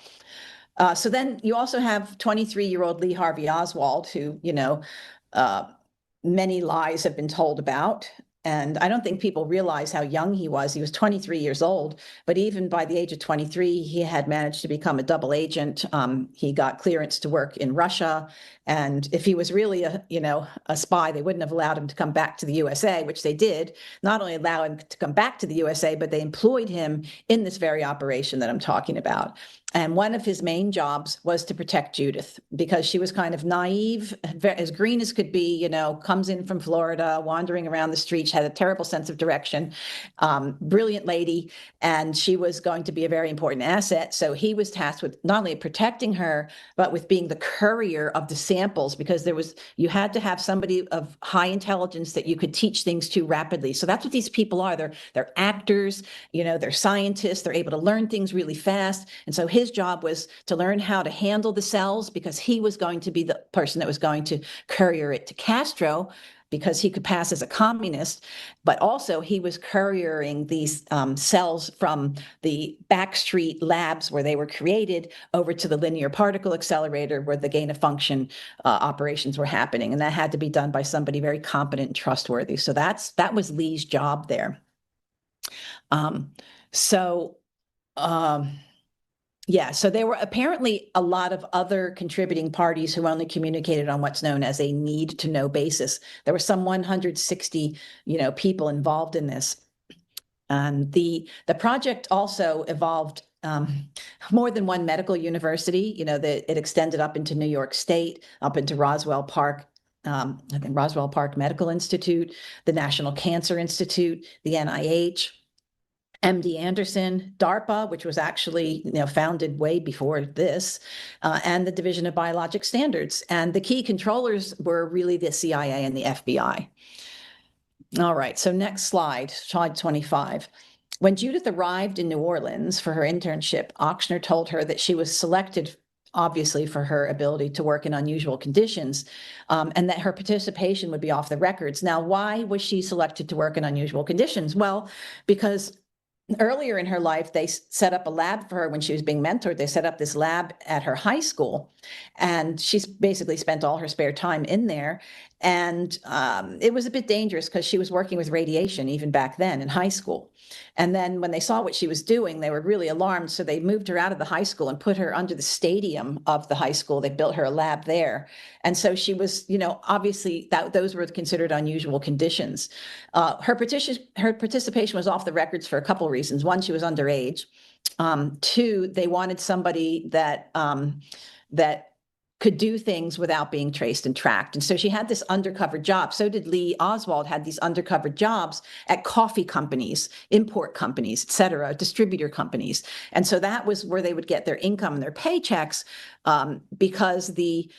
So then you also have 23-year-old Lee Harvey Oswald, who, many lies have been told about. And I don't think people realize how young he was. He was 23 years old, but even by the age of 23, he had managed to become a double agent. He got clearance to work in Russia. And if he was really a spy, they wouldn't have allowed him to come back to the USA, which they did. Not only allow him to come back to the USA, but they employed him in this very operation that I'm talking about. And one of his main jobs was to protect Judith, because she was kind of naive, as green as could be, comes in from Florida, wandering around the streets, had a terrible sense of direction, brilliant lady, and she was going to be a very important asset. So he was tasked with not only protecting her, but with being the courier of the samples, because you had to have somebody of high intelligence that you could teach things to rapidly. So that's what these people are. They're actors, they're scientists, they're able to learn things really fast. And so his job was to learn how to handle the cells, because he was going to be the person that was going to courier it to Castro, because he could pass as a communist, but also he was couriering these cells from the backstreet labs where they were created over to the linear particle accelerator where the gain of function operations were happening. And that had to be done by somebody very competent and trustworthy. So that was Lee's job there. Yeah, so there were apparently a lot of other contributing parties who only communicated on what's known as a need to know basis. There were some 160, people involved in this. And the project also evolved more than one medical university. It extended up into New York State, up into Roswell Park. I think Roswell Park Medical Institute, the National Cancer Institute, the NIH. MD Anderson, DARPA, which was actually founded way before this, and the Division of Biologic Standards. And the key controllers were really the CIA and the FBI. All right, so next slide 25. When Judith arrived in New Orleans for her internship, Ochsner told her that she was selected obviously for her ability to work in unusual conditions, and that her participation would be off the records. Now, why was she selected to work in unusual conditions? Well, because earlier in her life, they set up a lab for her when she was being mentored. They set up this lab at her high school, and she's basically spent all her spare time in there. And it was a bit dangerous because she was working with radiation even back then in high school. And then when they saw what she was doing, they were really alarmed. So they moved her out of the high school and put her under the stadium of the high school. They built her a lab there. And so she was, obviously those were considered unusual conditions. Her participation was off the records for a couple of reasons. One, she was underage. Two, they wanted somebody that could do things without being traced and tracked. And so she had this undercover job. So did Lee Oswald, had these undercover jobs at coffee companies, import companies, et cetera, distributor companies. And so that was where they would get their income and their paychecks, because the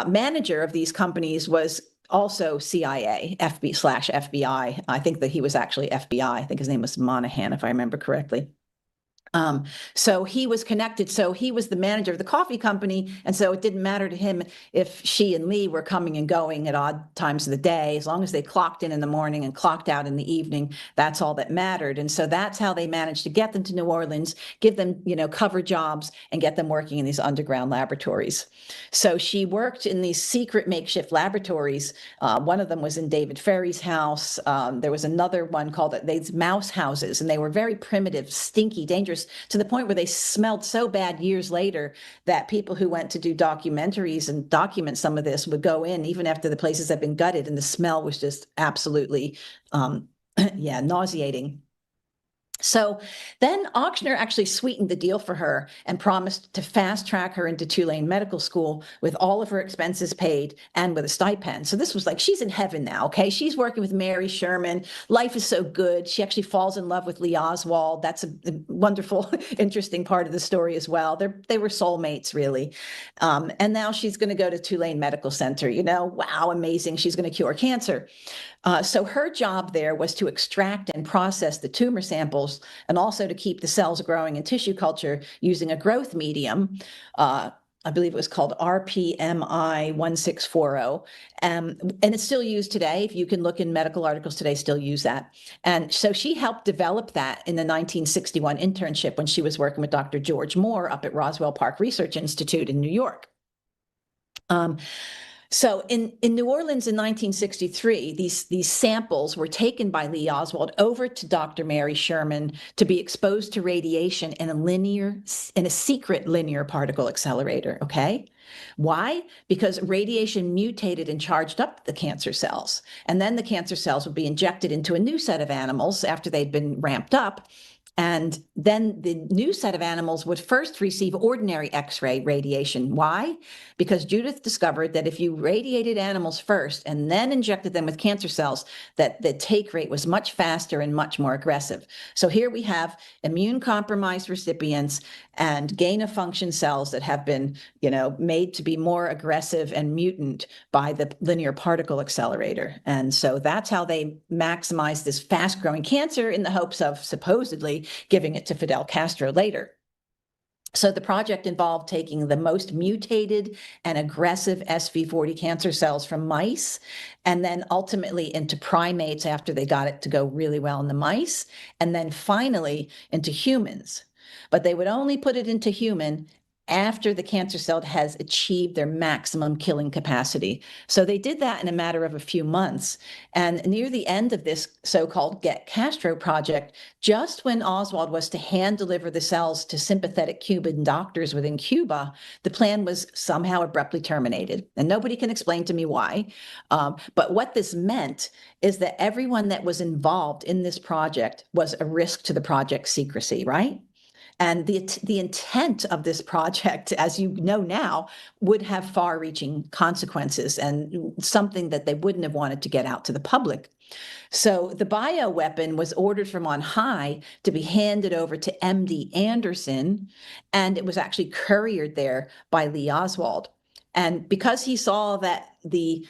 manager of these companies was also CIA, FBI. I think that he was actually FBI. I think his name was Monahan, if I remember correctly. So he was connected. So he was the manager of the coffee company. And so it didn't matter to him if she and Lee were coming and going at odd times of the day. As long as they clocked in the morning and clocked out in the evening, that's all that mattered. And so that's how they managed to get them to New Orleans, give them, cover jobs, and get them working in these underground laboratories. So she worked in these secret makeshift laboratories. One of them was in David Ferry's house. There was another one called these mouse houses, and they were very primitive, stinky, dangerous, to the point where they smelled so bad years later that people who went to do documentaries and document some of this would go in even after the places had been gutted, and the smell was just absolutely, nauseating. So then Ochsner actually sweetened the deal for her and promised to fast track her into Tulane Medical School with all of her expenses paid and with a stipend. So this was like, she's in heaven now, okay? She's working with Mary Sherman. Life is so good. She actually falls in love with Lee Oswald. That's a wonderful, interesting part of the story as well. They were soulmates, really. And now she's going to go to Tulane Medical Center. Wow, amazing. She's going to cure cancer. So her job there was to extract and process the tumor samples and also to keep the cells growing in tissue culture using a growth medium. I believe it was called RPMI 1640. And it's still used today. If you can look in medical articles today, still use that. And so she helped develop that in the 1961 internship when she was working with Dr. George Moore up at Roswell Park Research Institute in New York. So in New Orleans in 1963, these samples were taken by Lee Oswald over to Dr. Mary Sherman to be exposed to radiation in a secret linear particle accelerator, okay? Why? Because radiation mutated and charged up the cancer cells. And then the cancer cells would be injected into a new set of animals after they'd been ramped up. And then the new set of animals would first receive ordinary X-ray radiation. Why? Because Judith discovered that if you radiated animals first and then injected them with cancer cells, that the take rate was much faster and much more aggressive. So here we have immune-compromised recipients and gain-of-function cells that have been, made to be more aggressive and mutant by the linear particle accelerator. And so that's how they maximize this fast-growing cancer in the hopes of supposedly giving it to Fidel Castro later. So the project involved taking the most mutated and aggressive SV40 cancer cells from mice, and then ultimately into primates after they got it to go really well in the mice, and then finally into humans. But they would only put it into human after the cancer cell has achieved their maximum killing capacity. So they did that in a matter of a few months. And near the end of this so-called Get Castro project, just when Oswald was to hand deliver the cells to sympathetic Cuban doctors within Cuba, the plan was somehow abruptly terminated. And nobody can explain to me why. But what this meant is that everyone that was involved in this project was a risk to the project's secrecy, right? And the intent of this project, as you know now, would have far-reaching consequences and something that they wouldn't have wanted to get out to the public. So the bioweapon was ordered from on high to be handed over to MD Anderson, and it was actually couriered there by Lee Oswald. And because he saw that the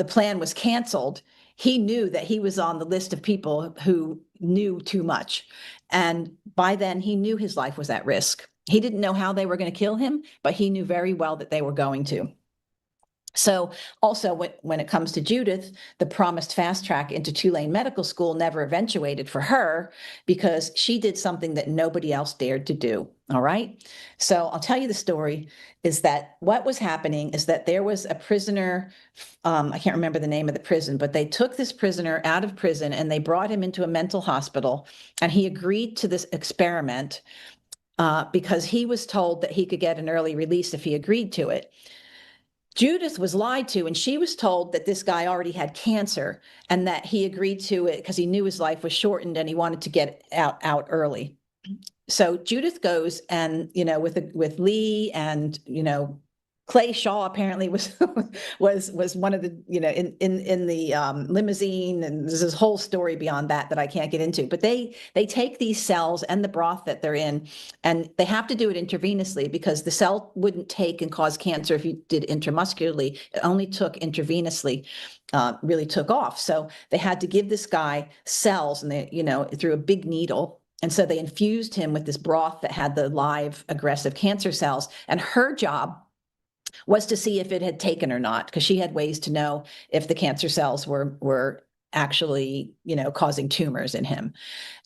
plan was canceled, he knew that he was on the list of people who knew too much. And by then, he knew his life was at risk. He didn't know how they were going to kill him, but he knew very well that they were going to. So also when it comes to Judith, the promised fast track into Tulane Medical School never eventuated for her because she did something that nobody else dared to do. All right. So I'll tell you the story is that what was happening is that there was a prisoner. I can't remember the name of the prison, but they took this prisoner out of prison and they brought him into a mental hospital. And he agreed to this experiment because he was told that he could get an early release if he agreed to it. Judith was lied to, and she was told that this guy already had cancer and that he agreed to it because he knew his life was shortened and he wanted to get out early. So Judith goes and, with Lee and, Clay Shaw apparently was was one of the, in the limousine, and there's this whole story beyond that I can't get into. But they take these cells and the broth that they're in, and they have to do it intravenously because the cell wouldn't take and cause cancer if you did intramuscularly. It only took intravenously, really took off. So they had to give this guy cells, and they, through a big needle. And so they infused him with this broth that had the live aggressive cancer cells. And her job was to see if it had taken or not, because she had ways to know if the cancer cells were actually, causing tumors in him.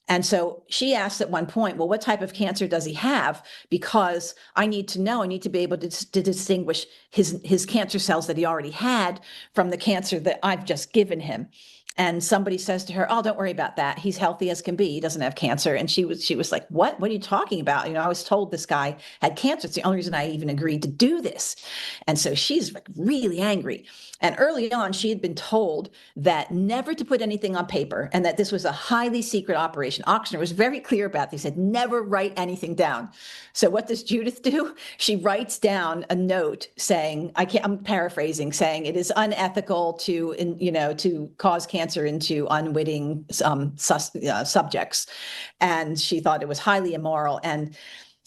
And so she asked at one point, well, what type of cancer does he have? Because I need to know, I need to be able to distinguish his cancer cells that he already had from the cancer that I've just given him. And somebody says to her, oh, don't worry about that. He's healthy as can be. He doesn't have cancer. And she was like, what are you talking about? I was told this guy had cancer. It's the only reason I even agreed to do this. And so she's like really angry. And early on, she had been told that never to put anything on paper and that this was a highly secret operation. Ochsner was very clear about this. He said, never write anything down. So what does Judith do? She writes down a note saying, I'm paraphrasing, saying it is unethical to cause cancer into unwitting subjects. And she thought it was highly immoral. And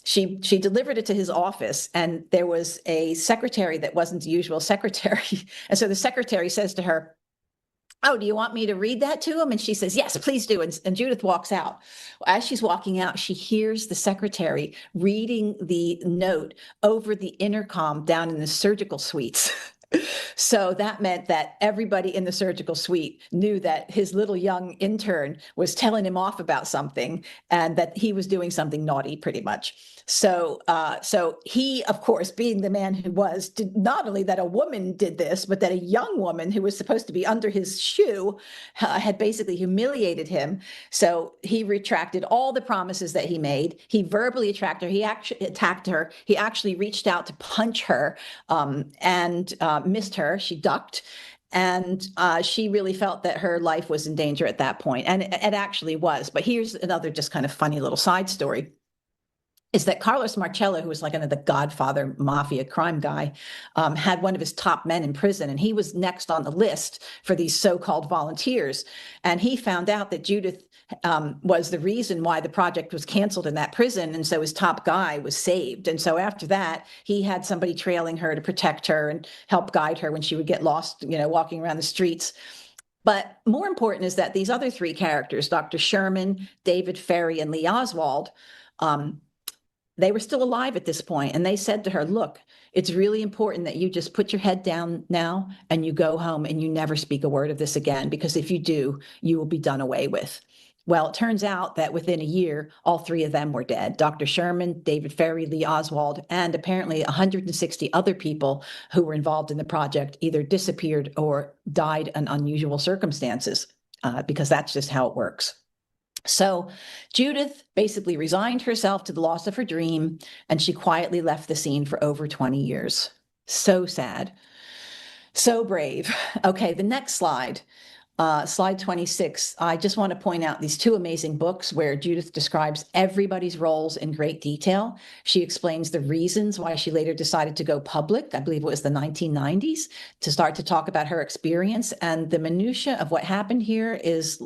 she delivered it to his office, and there was a secretary that wasn't the usual secretary. And so the secretary says to her, oh, do you want me to read that to him? And she says, yes, please do. And Judith walks out. As she's walking out, she hears the secretary reading the note over the intercom down in the surgical suites. So that meant that everybody in the surgical suite knew that his little young intern was telling him off about something and that he was doing something naughty, pretty much. So he, of course, being the man who was, did not only that a woman did this, but that a young woman who was supposed to be under his shoe had basically humiliated him. So he retracted all the promises that he made. He verbally attacked her. He actually attacked her. He actually reached out to punch her and missed her. She ducked. And she really felt that her life was in danger at that point. And it actually was. But here's another just kind of funny little side story. Is that Carlos Marcello, who was like the Godfather mafia crime guy, had one of his top men in prison, and he was next on the list for these so-called volunteers. And he found out that Judith was the reason why the project was canceled in that prison, and so his top guy was saved. And so after that, he had somebody trailing her to protect her and help guide her when she would get lost, walking around the streets. But more important is that these other three characters, Dr. Sherman, David Ferry, and Lee Oswald, they were still alive at this point, and they said to her, look, it's really important that you just put your head down now and you go home and you never speak a word of this again, because if you do, you will be done away with. Well, it turns out that within a year, all three of them were dead. Dr. Sherman, David Ferry, Lee Oswald, and apparently 160 other people who were involved in the project either disappeared or died in unusual circumstances, because that's just how it works. So Judith basically resigned herself to the loss of her dream, and she quietly left the scene for over 20 years. So sad. So brave. Okay, the next slide. Slide 26, I just want to point out these two amazing books where Judith describes everybody's roles in great detail. She explains the reasons why she later decided to go public, I believe it was the 1990s, to start to talk about her experience. And the minutia of what happened here is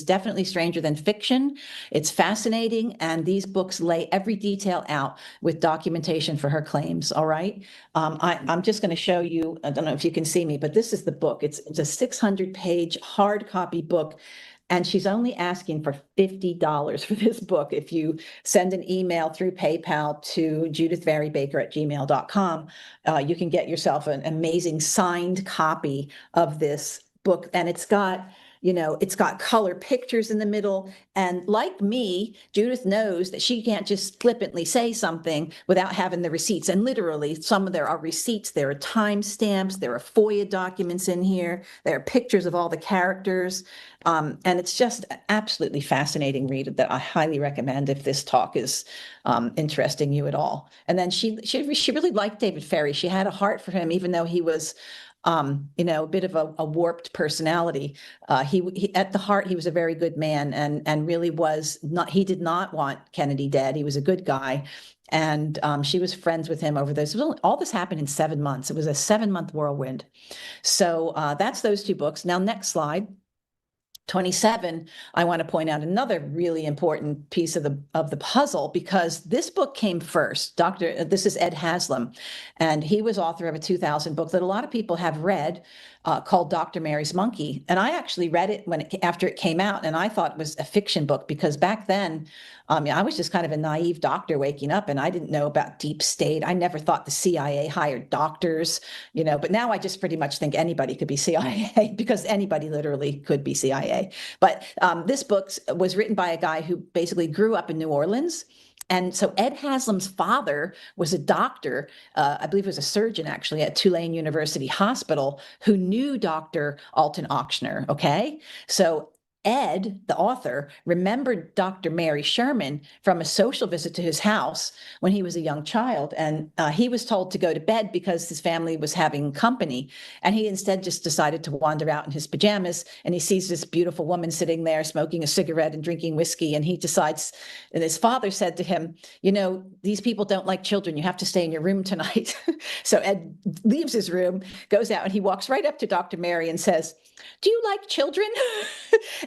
definitely stranger than fiction. It's fascinating, and these books lay every detail out with documentation for her claims, all right? I'm just going to show you, I don't know if you can see me, but this is the book. It's a 600-page hard copy book, and she's only asking for $50 for this book. If you send an email through PayPal to judithvarybaker@gmail.com, you can get yourself an amazing signed copy of this book, and it's got color pictures in the middle. And like me, Judith knows that she can't just flippantly say something without having the receipts. And literally, there are receipts, there are timestamps, there are FOIA documents in here, there are pictures of all the characters. And it's just an absolutely fascinating read that I highly recommend if this talk is interesting you at all. And then she really liked David Ferry. She had a heart for him, even though he was a bit of a warped personality. He at the heart, he was a very good man, and really was not, he did not want Kennedy dead. He was a good guy. And she was friends with him over this. All this happened in 7 months. It was a 7-month whirlwind. So that's those two books. Now, next slide. 27, I want to point out another really important piece of the puzzle, because this book came first. This is Ed Haslam, and he was author of a 2000 book that a lot of people have read, called Dr. Mary's Monkey. And I actually read it after it came out, and I thought it was a fiction book, because back then, I was just kind of a naive doctor waking up, and I didn't know about deep state. I never thought the CIA hired doctors, but now I just pretty much think anybody could be CIA, because anybody literally could be CIA. But this book was written by a guy who basically grew up in New Orleans. And so Ed Haslam's father was a doctor, I believe was a surgeon actually, at Tulane University Hospital, who knew Dr. Alton Ochsner, okay? So Ed, the author, remembered Dr. Mary Sherman from a social visit to his house when he was a young child. And he was told to go to bed because his family was having company. And he instead just decided to wander out in his pajamas. And he sees this beautiful woman sitting there smoking a cigarette and drinking whiskey. And he decides, and his father said to him, these people don't like children. You have to stay in your room tonight. So Ed leaves his room, goes out, and he walks right up to Dr. Mary and says, "Do you like children?"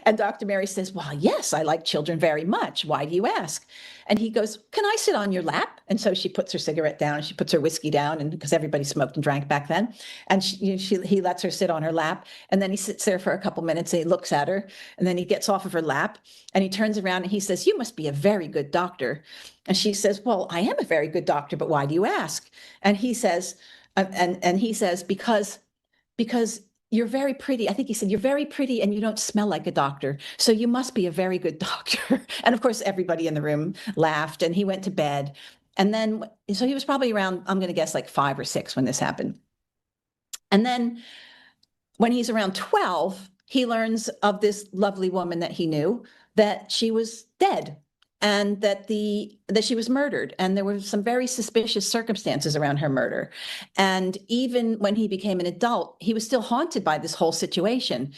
And Dr. Mary says, "Well, yes, I like children very much. Why do you ask?" And he goes, "Can I sit on your lap?" And so she puts her cigarette down, she puts her whiskey down, and because everybody smoked and drank back then, and he lets her sit on her lap. And then he sits there for a couple minutes and he looks at her, and then he gets off of her lap and he turns around and he says, "You must be a very good doctor." And she says, "Well, I am a very good doctor, but why do you ask?" And he says, because you're very pretty. I think he said, "You're very pretty and you don't smell like a doctor. So you must be a very good doctor." And of course, everybody in the room laughed, and he went to bed. And then, so he was probably around, I'm going to guess, like 5 or 6 when this happened. And then when he's around 12, he learns of this lovely woman that he knew, that she was dead, and that she was murdered. And there were some very suspicious circumstances around her murder. And even when he became an adult, he was still haunted by this whole situation.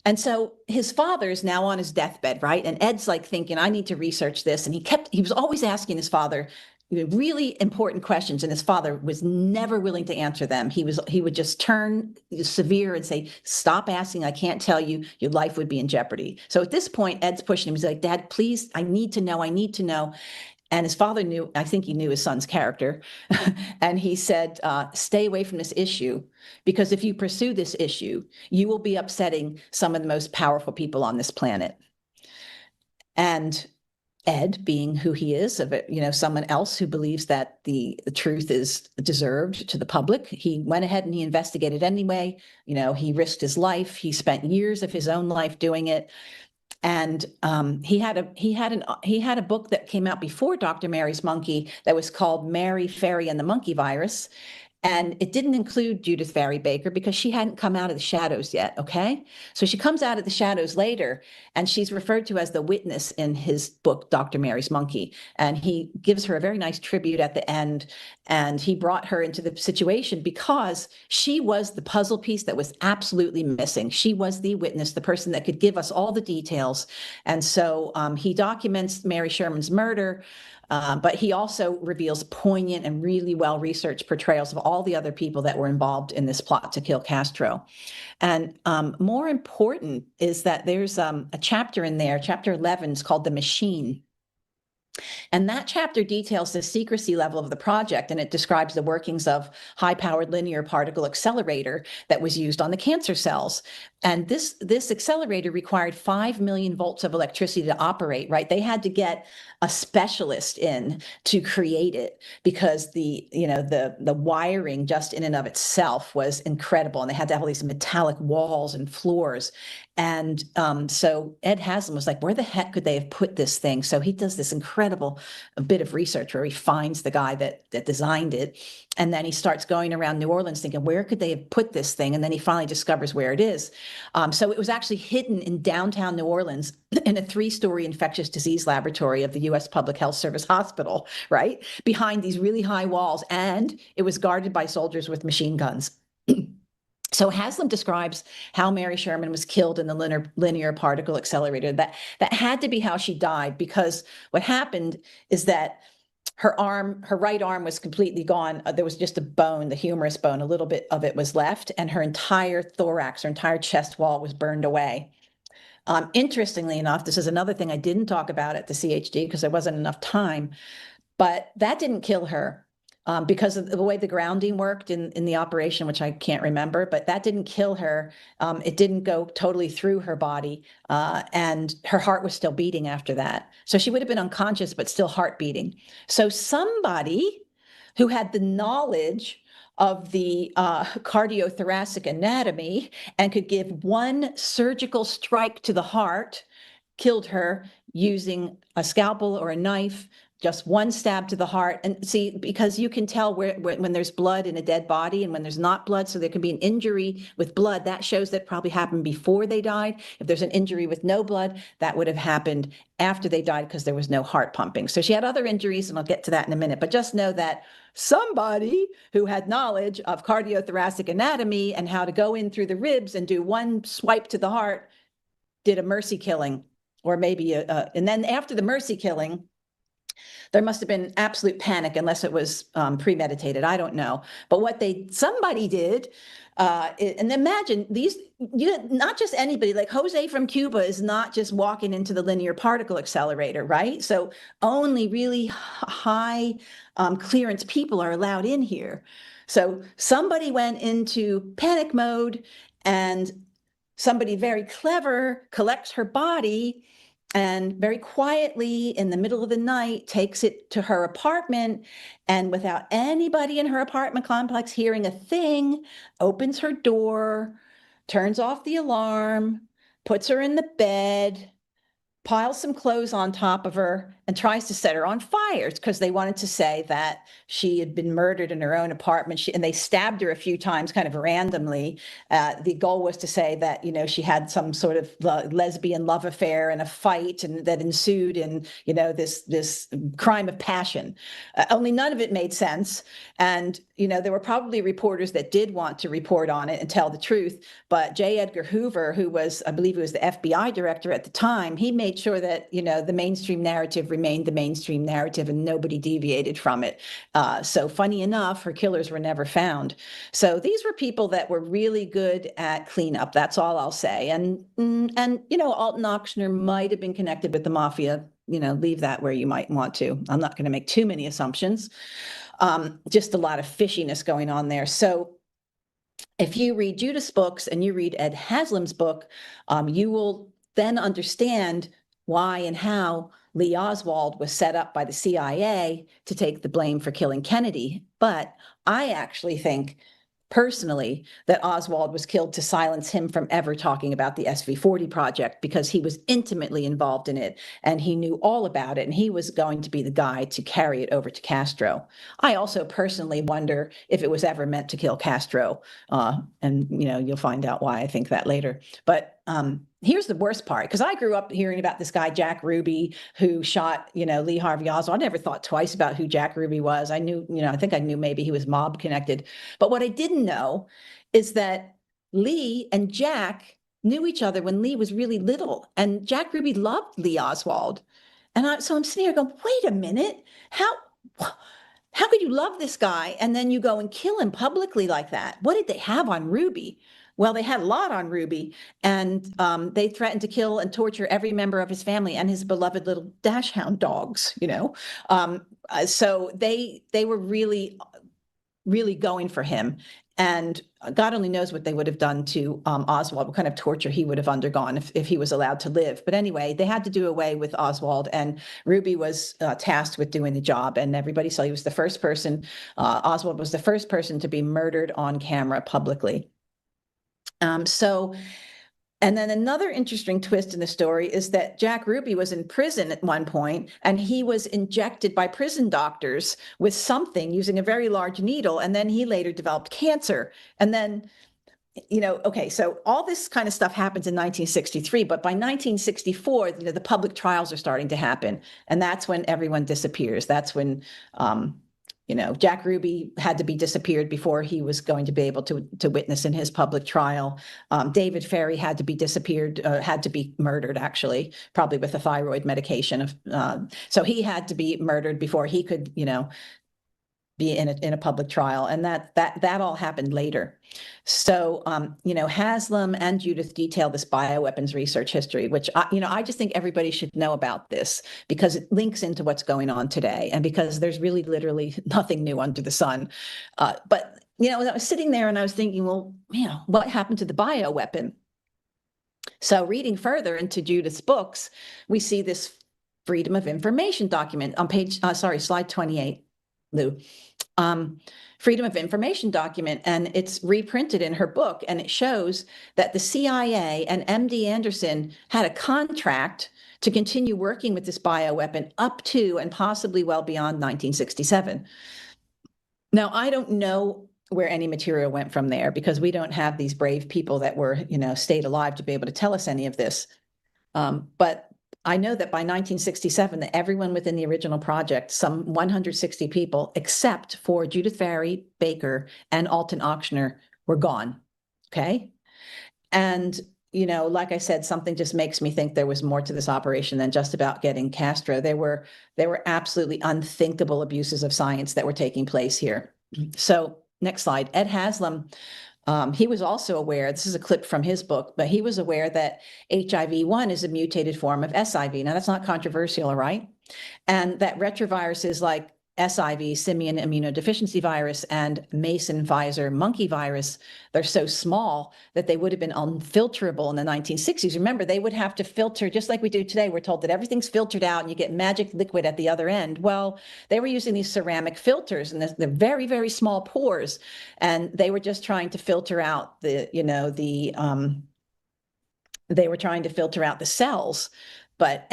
And so his father's now on his deathbed, right? And Ed's like thinking, I need to research this. And he was always asking his father really important questions, and his father was never willing to answer them. He would just turn severe and say, "Stop asking. I can't tell you. Your life would be in jeopardy." So at this point, Ed's pushing him. He's like, "Dad, please, I need to know. I need to know." And his father knew, I think he knew his son's character. And he said, "Stay away from this issue, because if you pursue this issue, you will be upsetting some of the most powerful people on this planet." And Ed, being who he is, of it, someone else who believes that the truth is deserved to the public, he went ahead and he investigated anyway. He risked his life. He spent years of his own life doing it. And he had a book that came out before Dr. Mary's Monkey that was called Mary, Fairy, and the Monkey Virus. And it didn't include Judith Vary Baker because she hadn't come out of the shadows yet. Okay. So she comes out of the shadows later, and she's referred to as the witness in his book, Dr. Mary's Monkey. And he gives her a very nice tribute at the end. And he brought her into the situation because she was the puzzle piece that was absolutely missing. She was the witness, the person that could give us all the details. And so he documents Mary Sherman's murder. But he also reveals poignant and really well-researched portrayals of all the other people that were involved in this plot to kill Castro. And more important is that there's a chapter in there, chapter 11 is called The Machine. And that chapter details the secrecy level of the project, and it describes the workings of high-powered linear particle accelerator that was used on the cancer cells. And this accelerator required 5 million volts of electricity to operate, right? They had to get a specialist in to create it because the wiring just in and of itself was incredible. And they had to have all these metallic walls and floors. And so Ed Haslam was like, where the heck could they have put this thing? So he does this incredible bit of research where he finds the guy that designed it. And then he starts going around New Orleans thinking, where could they have put this thing? And then he finally discovers where it is. So it was actually hidden in downtown New Orleans in a 3-story infectious disease laboratory of the U.S. Public Health Service Hospital, right? Behind these really high walls. And it was guarded by soldiers with machine guns. So Haslam describes how Mary Sherman was killed in the linear particle accelerator. That had to be how she died, because what happened is that her right arm was completely gone. There was just a bone, the humerus bone, a little bit of it was left, and her entire thorax, her entire chest wall was burned away. Interestingly enough, this is another thing I didn't talk about at the CHD because there wasn't enough time, but that didn't kill her. Because of the way the grounding worked in the operation, which I can't remember, but that didn't kill her. It didn't go totally through her body, and her heart was still beating after that. So she would have been unconscious, but still heart beating. So somebody who had the knowledge of the cardiothoracic anatomy and could give one surgical strike to the heart killed her using a scalpel or a knife, just one stab to the heart. And see, because you can tell when there's blood in a dead body and when there's not blood, so there can be an injury with blood, that shows that probably happened before they died. If there's an injury with no blood, that would have happened after they died because there was no heart pumping. So she had other injuries, and I'll get to that in a minute, but just know that somebody who had knowledge of cardiothoracic anatomy and how to go in through the ribs and do one swipe to the heart did a mercy killing, or maybe and then after the mercy killing, there must have been absolute panic unless it was premeditated. I don't know. But what somebody did, and imagine these, not just anybody, like Jose from Cuba is not just walking into the linear particle accelerator, right? So only really high clearance people are allowed in here. So somebody went into panic mode, and somebody very clever collects her body and very quietly in the middle of the night takes it to her apartment, and without anybody in her apartment complex hearing a thing, opens her door, turns off the alarm, puts her in the bed, piles some clothes on top of her, and tries to set her on fire because they wanted to say that she had been murdered in her own apartment. And they stabbed her a few times kind of randomly. The goal was to say that, she had some sort of lesbian love affair and a fight and that ensued in, this crime of passion. Only none of it made sense. And, there were probably reporters that did want to report on it and tell the truth. But J. Edgar Hoover, who was, I believe he was the FBI director at the time, he made sure that, the mainstream narrative remained the mainstream narrative and nobody deviated from it. So funny enough, her killers were never found. So these were people that were really good at cleanup. That's all I'll say. And Alton Ochsner might have been connected with the mafia. Leave that where you might want to. I'm not going to make too many assumptions. Just a lot of fishiness going on there. So if you read Judith's books and you read Ed Haslam's book, you will then understand why and how Lee Oswald was set up by the CIA to take the blame for killing Kennedy. But I actually think personally that Oswald was killed to silence him from ever talking about the SV40 project, because he was intimately involved in it and he knew all about it, and he was going to be the guy to carry it over to Castro. I also personally wonder if it was ever meant to kill Castro, and you'll find out why I think that later. But here's the worst part, because I grew up hearing about this guy, Jack Ruby, who shot, Lee Harvey Oswald. I never thought twice about who Jack Ruby was. I knew, I think I knew maybe he was mob connected. But what I didn't know is that Lee and Jack knew each other when Lee was really little. And Jack Ruby loved Lee Oswald. And so I'm sitting here going, wait a minute, how could you love this guy and then you go and kill him publicly like that? What did they have on Ruby? Well, they had a lot on Ruby, and they threatened to kill and torture every member of his family and his beloved little dachshund dogs, So they were really, really going for him. And God only knows what they would have done to Oswald, what kind of torture he would have undergone if he was allowed to live. But anyway, they had to do away with Oswald, and Ruby was tasked with doing the job. And everybody saw he was the first person, Oswald was the first person to be murdered on camera publicly. And then another interesting twist in the story is that Jack Ruby was in prison at one point, and he was injected by prison doctors with something using a very large needle, and then he later developed cancer. And then, okay, so all this kind of stuff happens in 1963, but by 1964, the public trials are starting to happen, and that's when everyone disappears. That's when Jack Ruby had to be disappeared before he was going to be able to witness in his public trial. David Ferrie had to be disappeared, had to be murdered, actually, probably with a thyroid medication. So he had to be murdered before he could, be in a public trial, and that all happened later. So Haslam and Judith detail this bioweapons research history, which I just think everybody should know about this, because it links into what's going on today, and because there's really literally nothing new under the sun. But I was sitting there and I was thinking, well, what happened to the bioweapon? So reading further into Judith's books, we see this Freedom of Information document on slide 28, Lou. Freedom of Information document, and it's reprinted in her book, and it shows that the CIA and MD Anderson had a contract to continue working with this bioweapon up to and possibly well beyond 1967. Now, I don't know where any material went from there, because we don't have these brave people that were, stayed alive to be able to tell us any of this. But I know that by 1967, that everyone within the original project, some 160 people, except for Judith Ferrie, Baker, and Alton Ochsner, were gone. Okay. And, like I said, something just makes me think there was more to this operation than just about getting Castro. There were absolutely unthinkable abuses of science that were taking place here. So next slide. Ed Haslam. He was also aware, this is a clip from his book, but he was aware that HIV-1 is a mutated form of SIV. Now, that's not controversial, right? And that retroviruses like SIV, simian immunodeficiency virus, and Mason Pfizer monkey virus, they're so small that they would have been unfilterable in the 1960s. Remember, they would have to filter, just like we do today. We're told that everything's filtered out and you get magic liquid at the other end. Well, they were using these ceramic filters, and they're very, very small pores, and they were just trying to filter out they were trying to filter out the cells. But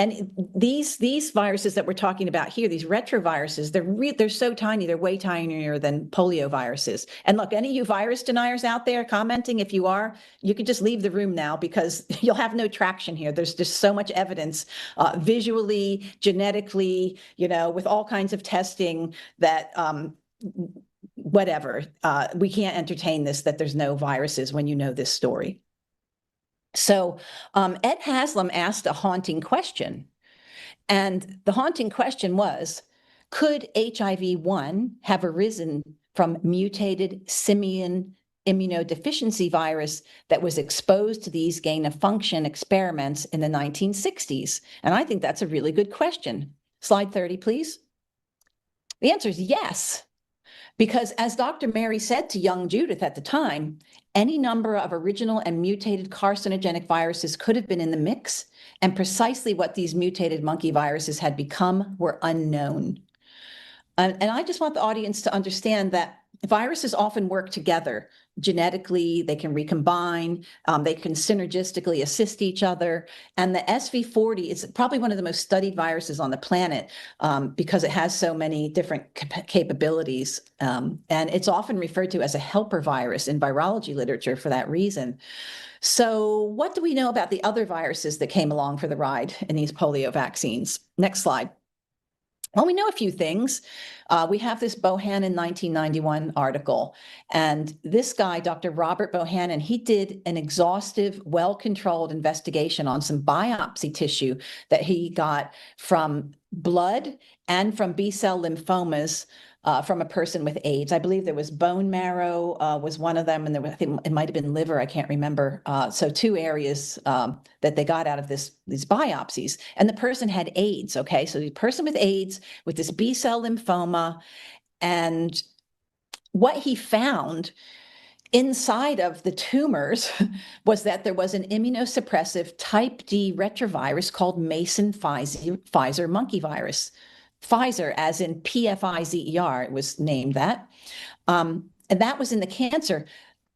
these viruses that we're talking about here, these retroviruses, they're so tiny, they're way tinier than polio viruses. And look, any of you virus deniers out there commenting, if you are, you can just leave the room now, because you'll have no traction here. There's just so much evidence, visually, genetically, with all kinds of testing, that whatever, we can't entertain this, that there's no viruses when you know this story. So Ed Haslam asked a haunting question, and the haunting question was, could HIV-1 have arisen from mutated simian immunodeficiency virus that was exposed to these gain-of-function experiments in the 1960s? And I think that's a really good question. Slide 30, please. The answer is yes. Because as Dr. Mary said to young Judith at the time, any number of original and mutated carcinogenic viruses could have been in the mix, and precisely what these mutated monkey viruses had become were unknown. And I just want the audience to understand that viruses often work together genetically. They can recombine, they can synergistically assist each other. And the SV40 is probably one of the most studied viruses on the planet because it has so many different capabilities. And it's often referred to as a helper virus in virology literature for that reason. So what do we know about the other viruses that came along for the ride in these polio vaccines? Next slide. Well, we know a few things. We have this Bohannon 1991 article, and this guy, Dr. Robert Bohannon, he did an exhaustive, well-controlled investigation on some biopsy tissue that he got from blood and from B-cell lymphomas from a person with AIDS. I believe there was bone marrow was one of them, and there was, I think it might have been liver. I can't remember. So two areas that they got out of these biopsies, and the person had AIDS. Okay, so the person with AIDS with this B-cell lymphoma, and what he found inside of the tumors was that there was an immunosuppressive type D retrovirus called Mason Pfizer monkey virus. Pfizer, as in Pfizer, it was named that. And that was in the cancer.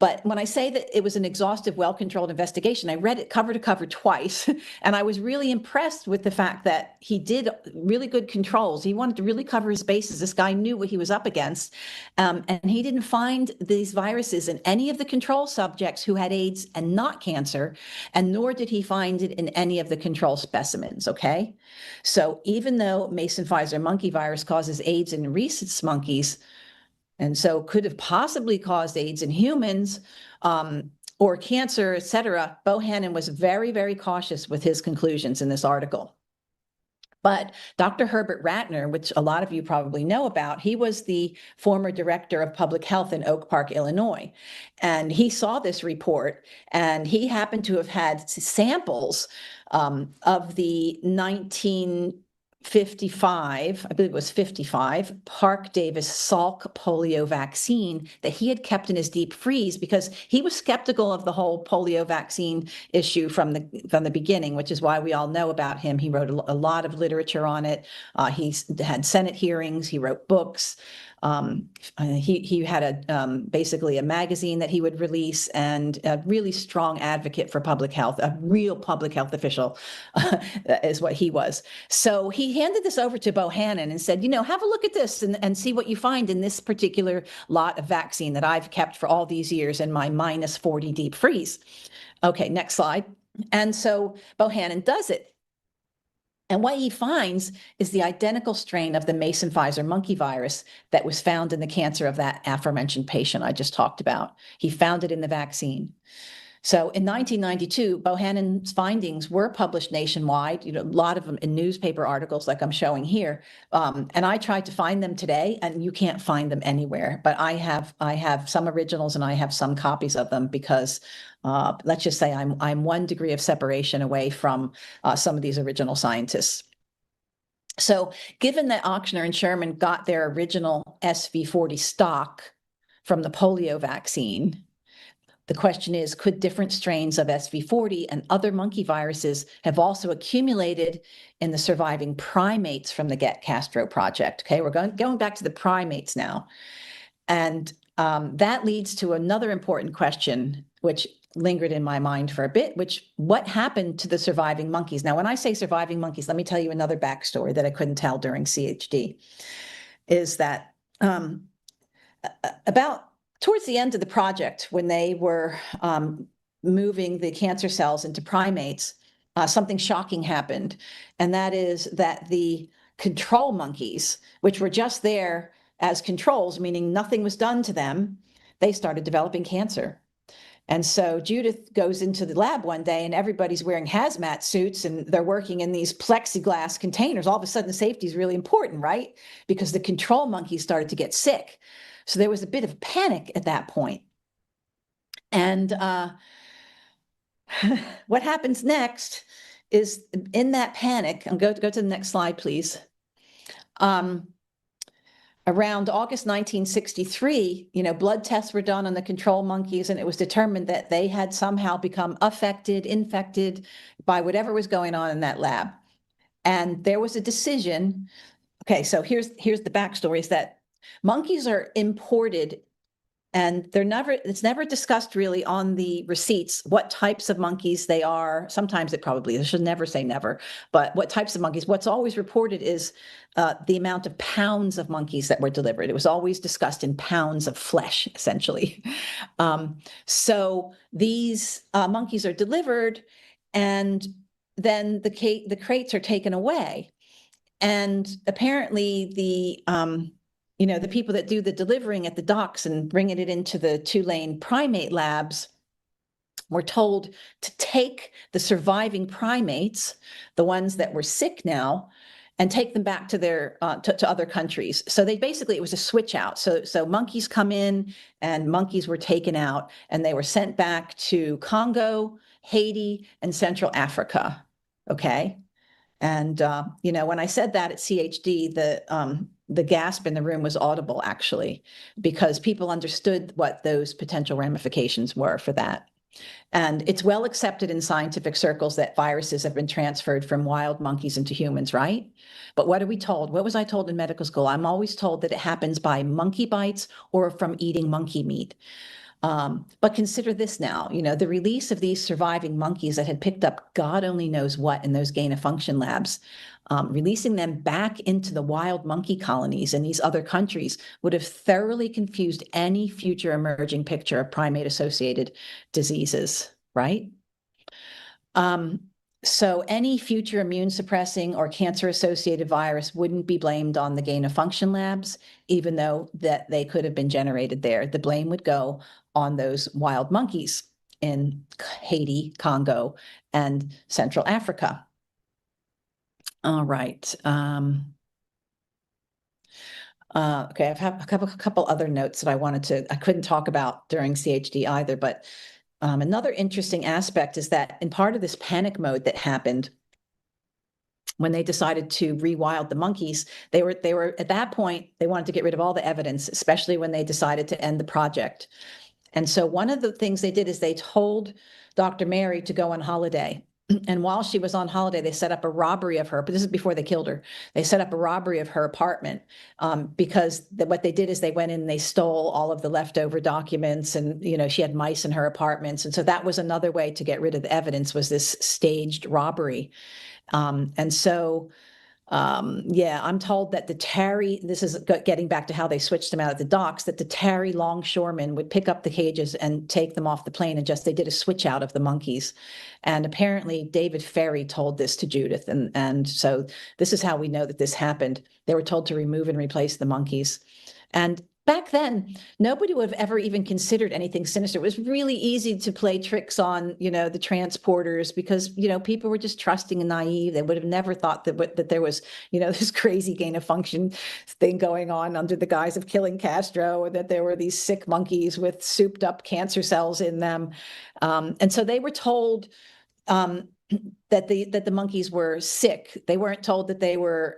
But when I say that it was an exhaustive, well-controlled investigation, I read it cover to cover twice. And I was really impressed with the fact that he did really good controls. He wanted to really cover his bases. This guy knew what he was up against. And he didn't find these viruses in any of the control subjects who had AIDS and not cancer, and nor did he find it in any of the control specimens, okay? So even though Mason Pfizer monkey virus causes AIDS in rhesus monkeys, and so could have possibly caused AIDS in humans or cancer, et cetera, Bohannon was very, very cautious with his conclusions in this article. But Dr. Herbert Ratner, which a lot of you probably know about, he was the former director of public health in Oak Park, Illinois. And he saw this report, and he happened to have had samples of the 1955, I believe it was 55, Parke-Davis Salk polio vaccine that he had kept in his deep freeze because he was skeptical of the whole polio vaccine issue from the beginning, which is why we all know about him. He wrote a lot of literature on it. He had Senate hearings. He wrote books. He had basically a magazine that he would release, and a really strong advocate for public health, a real public health official is what he was. So he handed this over to Bohannon and said, have a look at this and see what you find in this particular lot of vaccine that I've kept for all these years in my -40 deep freeze. Okay, next slide. And so Bohannon does it. And what he finds is the identical strain of the Mason Pfizer monkey virus that was found in the cancer of that aforementioned patient I just talked about. He found it in the vaccine. So in 1992, Bohannon's findings were published nationwide, a lot of them in newspaper articles like I'm showing here. And I tried to find them today, and you can't find them anywhere. But I have some originals, and I have some copies of them because let's just say I'm 1 degree of separation away from some of these original scientists. So given that Ochsner and Sherman got their original SV40 stock from the polio vaccine, the question is, could different strains of SV40 and other monkey viruses have also accumulated in the surviving primates from the Get Castro project? Okay, we're going back to the primates now. And that leads to another important question, which lingered in my mind for a bit, what happened to the surviving monkeys? Now, when I say surviving monkeys, let me tell you another backstory that I couldn't tell during CHD, is that about towards the end of the project, when they were moving the cancer cells into primates, something shocking happened. And that is that the control monkeys, which were just there as controls, meaning nothing was done to them, they started developing cancer. And so Judith goes into the lab one day, and everybody's wearing hazmat suits, and they're working in these plexiglass containers. All of a sudden, safety is really important, right? Because the control monkeys started to get sick. So there was a bit of panic at that point. And what happens next is, in that panic, and go to the next slide, please. around August 1963, blood tests were done on the control monkeys, and it was determined that they had somehow become infected by whatever was going on in that lab. And there was a decision. Okay, so here's the backstory: is that monkeys are imported, and it's never discussed really on the receipts what types of monkeys they are. Sometimes it probably, I should never say never, but what types of monkeys. What's always reported is the amount of pounds of monkeys that were delivered. It was always discussed in pounds of flesh, essentially. So these monkeys are delivered, and then the crates are taken away. And apparently the people that do the delivering at the docks and bringing it into the Tulane primate labs were told to take the surviving primates, the ones that were sick now, and take them back to their to other countries. So it was a switch out. So monkeys come in and monkeys were taken out, and they were sent back to Congo, Haiti, and Central Africa. Okay. And when I said that at CHD, the gasp in the room was audible, actually, because people understood what those potential ramifications were for that. And it's well accepted in scientific circles that viruses have been transferred from wild monkeys into humans, right? But what are we told? What was I told in medical school? I'm always told that it happens by monkey bites or from eating monkey meat. But consider this now, the release of these surviving monkeys that had picked up God only knows what in those gain-of-function labs, releasing them back into the wild monkey colonies in these other countries would have thoroughly confused any future emerging picture of primate-associated diseases, right? So any future immune suppressing or cancer associated virus wouldn't be blamed on the gain of function labs, even though that they could have been generated there. The blame would go on those wild monkeys in Haiti, Congo, and Central Africa. All right. Okay, I have a couple other notes that I couldn't talk about during CHD either, but another interesting aspect is that in part of this panic mode that happened when they decided to rewild the monkeys, they were at that point, they wanted to get rid of all the evidence, especially when they decided to end the project. And so one of the things they did is they told Dr. Mary to go on holiday. And while she was on holiday, they set up a robbery of her, but this is before they killed her. They set up a robbery of her apartment because what they did is they went in and they stole all of the leftover documents, and she had mice in her apartments. And so that was another way to get rid of the evidence, was this staged robbery. And so I'm told that this is getting back to how they switched them out at the docks, that the Terry longshoremen would pick up the cages and take them off the plane, and they did a switch out of the monkeys. And apparently David Ferry told this to Judith. And so this is how we know that this happened. They were told to remove and replace the monkeys. And back then, nobody would have ever even considered anything sinister. It was really easy to play tricks on, the transporters because, people were just trusting and naive. They would have never thought that there was, this crazy gain of function thing going on under the guise of killing Castro, or that there were these sick monkeys with souped up cancer cells in them. And so they were told that the monkeys were sick. They weren't told that they were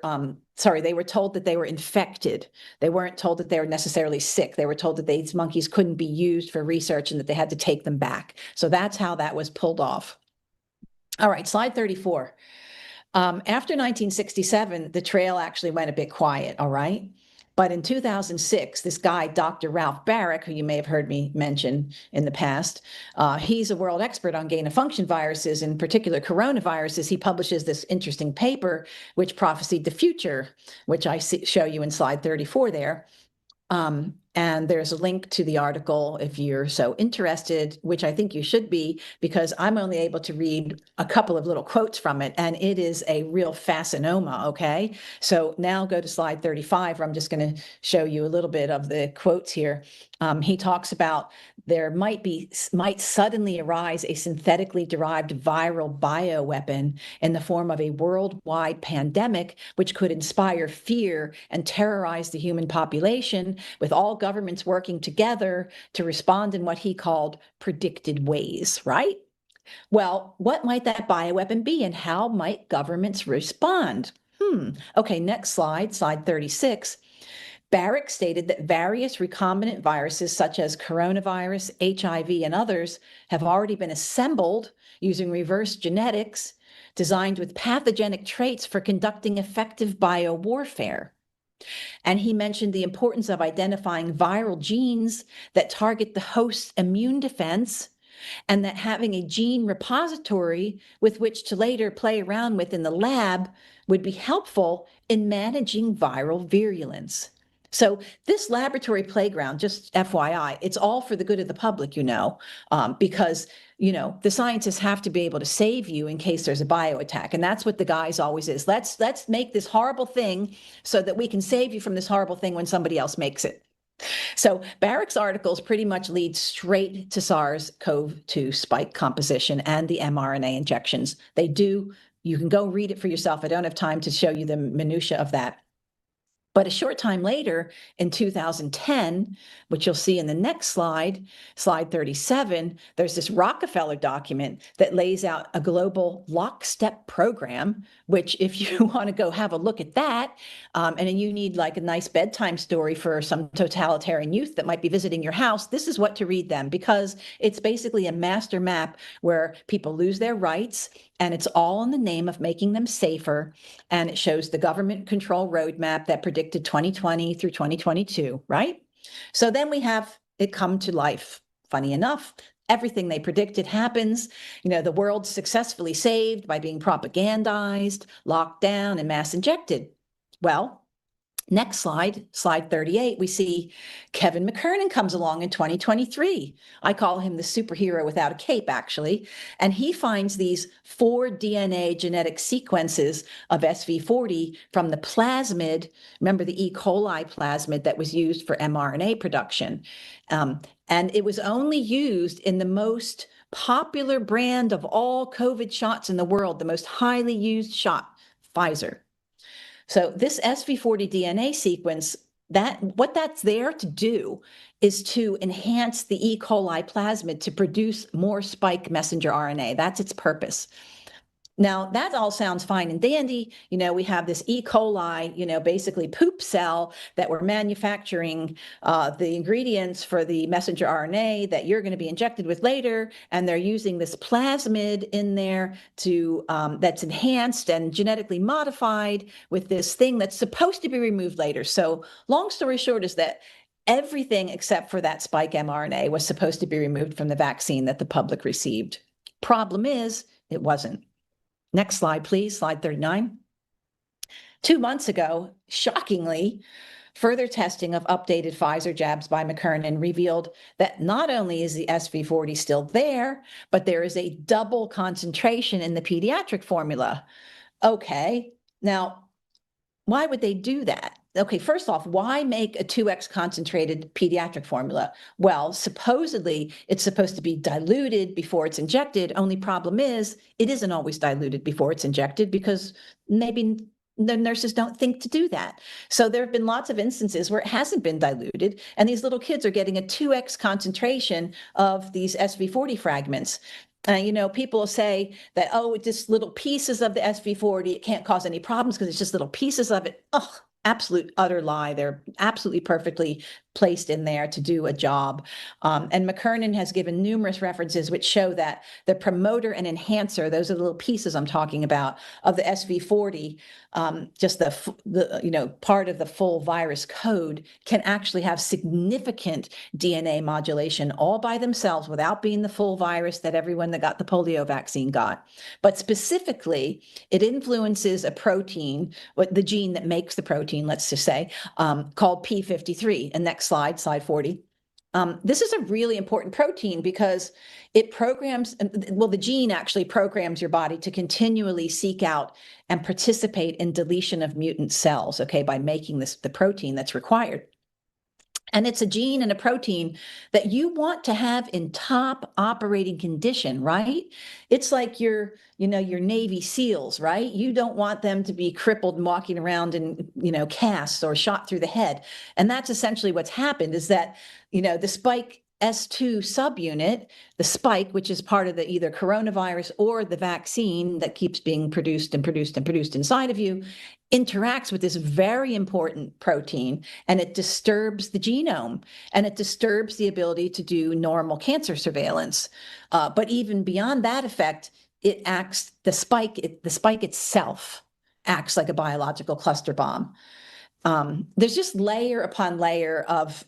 they were told that they were infected. They weren't told that they were necessarily sick. They were told that these monkeys couldn't be used for research and that they had to take them back. So that's how that was pulled off. All right, slide 34. After 1967, the trail actually went a bit quiet, all right? But in 2006, this guy, Dr. Ralph Barrick, who you may have heard me mention in the past, he's a world expert on gain-of-function viruses, in particular coronaviruses. He publishes this interesting paper, which prophesied the future, which I show you in slide 34 there. And there's a link to the article if you're so interested, which I think you should be, because I'm only able to read a couple of little quotes from it, and it is a real fascinoma, okay? So now go to slide 35, where I'm just going to show you a little bit of the quotes here. He talks about there might suddenly arise a synthetically derived viral bioweapon in the form of a worldwide pandemic, which could inspire fear and terrorize the human population, with all governments working together to respond in what he called predicted ways, right? Well, what might that bioweapon be, and how might governments respond? Okay, next slide, slide 36. Barrick stated that various recombinant viruses, such as coronavirus, HIV, and others, have already been assembled using reverse genetics designed with pathogenic traits for conducting effective biowarfare. And he mentioned the importance of identifying viral genes that target the host's immune defense, and that having a gene repository with which to later play around with in the lab would be helpful in managing viral virulence. So this laboratory playground, just FYI, it's all for the good of the public, because, the scientists have to be able to save you in case there's a bio attack. And that's what the guise always is. Let's make this horrible thing so that we can save you from this horrible thing when somebody else makes it. So Barrick's articles pretty much lead straight to SARS-CoV-2 spike composition and the mRNA injections. They do. You can go read it for yourself. I don't have time to show you the minutia of that. But a short time later, in 2010, which you'll see in the next slide, slide 37, there's this Rockefeller document that lays out a global lockstep program, which if you want to go have a look at that, and you need like a nice bedtime story for some totalitarian youth that might be visiting your house, this is what to read them, because it's basically a master map where people lose their rights, and it's all in the name of making them safer. And it shows the government control roadmap that predicted 2020 through 2022, right? So then we have it come to life. Funny enough, everything they predicted happens. The world's successfully saved by being propagandized, locked down, and mass injected. Well, next slide, slide 38, we see Kevin McKernan comes along in 2023. I call him the superhero without a cape, actually. And he finds these 4 DNA genetic sequences of SV40 from the plasmid, remember the E. coli plasmid that was used for mRNA production. And it was only used in the most popular brand of all COVID shots in the world, the most highly used shot, Pfizer. So this SV40 DNA sequence, what that's there to do is to enhance the E. coli plasmid to produce more spike messenger RNA. That's its purpose. Now, that all sounds fine and dandy. We have this E. coli, basically poop cell that we're manufacturing the ingredients for the messenger RNA that you're going to be injected with later. And they're using this plasmid in there to that's enhanced and genetically modified with this thing that's supposed to be removed later. So long story short is that everything except for that spike mRNA was supposed to be removed from the vaccine that the public received. Problem is, it wasn't. Next slide, please, slide 39. 2 months ago, shockingly, further testing of updated Pfizer jabs by McKernan revealed that not only is the SV40 still there, but there is a double concentration in the pediatric formula. Okay, now, why would they do that? Okay, first off, why make a 2x concentrated pediatric formula? Well, supposedly it's supposed to be diluted before it's injected. Only problem is it isn't always diluted before it's injected because maybe the nurses don't think to do that. So there have been lots of instances where it hasn't been diluted, and these little kids are getting a 2x concentration of these SV40 fragments. People say that, it's just little pieces of the SV40. It can't cause any problems because it's just little pieces of it. Oh, absolute utter lie. They're absolutely perfectly placed in there to do a job. And McKernan has given numerous references which show that the promoter and enhancer, those are the little pieces I'm talking about, of the SV40, just the part of the full virus code, can actually have significant DNA modulation all by themselves without being the full virus that everyone that got the polio vaccine got. But specifically, it influences a protein, the gene that makes the protein, let's just say, called P53. And next slide, slide 40. This is a really important protein because it programs, the gene actually programs your body to continually seek out and participate in deletion of mutant cells, by making the protein that's required. And it's a gene and a protein that you want to have in top operating condition, right? It's like your Navy SEALs, right? You don't want them to be crippled and walking around in, casts or shot through the head. And that's essentially what's happened, is that, the spike S2 subunit, the spike, which is part of the either coronavirus or the vaccine that keeps being produced and produced and produced inside of you, interacts with this very important protein, and it disturbs the genome, and it disturbs the ability to do normal cancer surveillance. But even beyond that effect, it acts, the spike itself acts like a biological cluster bomb. There's just layer upon layer of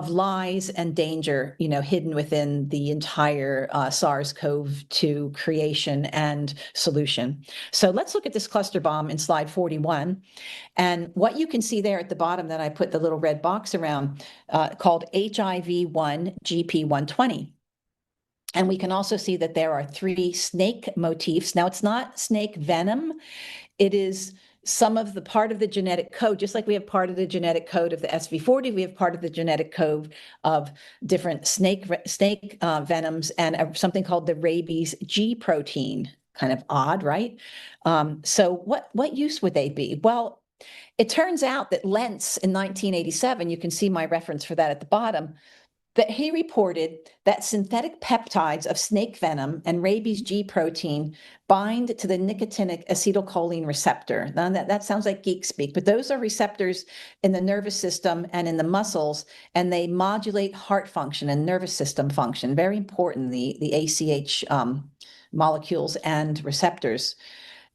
lies and danger, hidden within the entire SARS-CoV-2 creation and solution. So let's look at this cluster bomb in slide 41. And what you can see there at the bottom that I put the little red box around, called HIV-1 GP120. And we can also see that there are 3 snake motifs. Now, it's not snake venom. It is some of the part of the genetic code, just like we have part of the genetic code of the SV40, we have part of the genetic code of different snake venoms and something called the rabies G protein. Kind of odd, right? So what use would they be? Well, it turns out that Lentz in 1987, you can see my reference for that at the bottom, that he reported that synthetic peptides of snake venom and rabies G protein bind to the nicotinic acetylcholine receptor. Now that sounds like geek speak, but those are receptors in the nervous system and in the muscles, and they modulate heart function and nervous system function. Very important, the ACH molecules and receptors.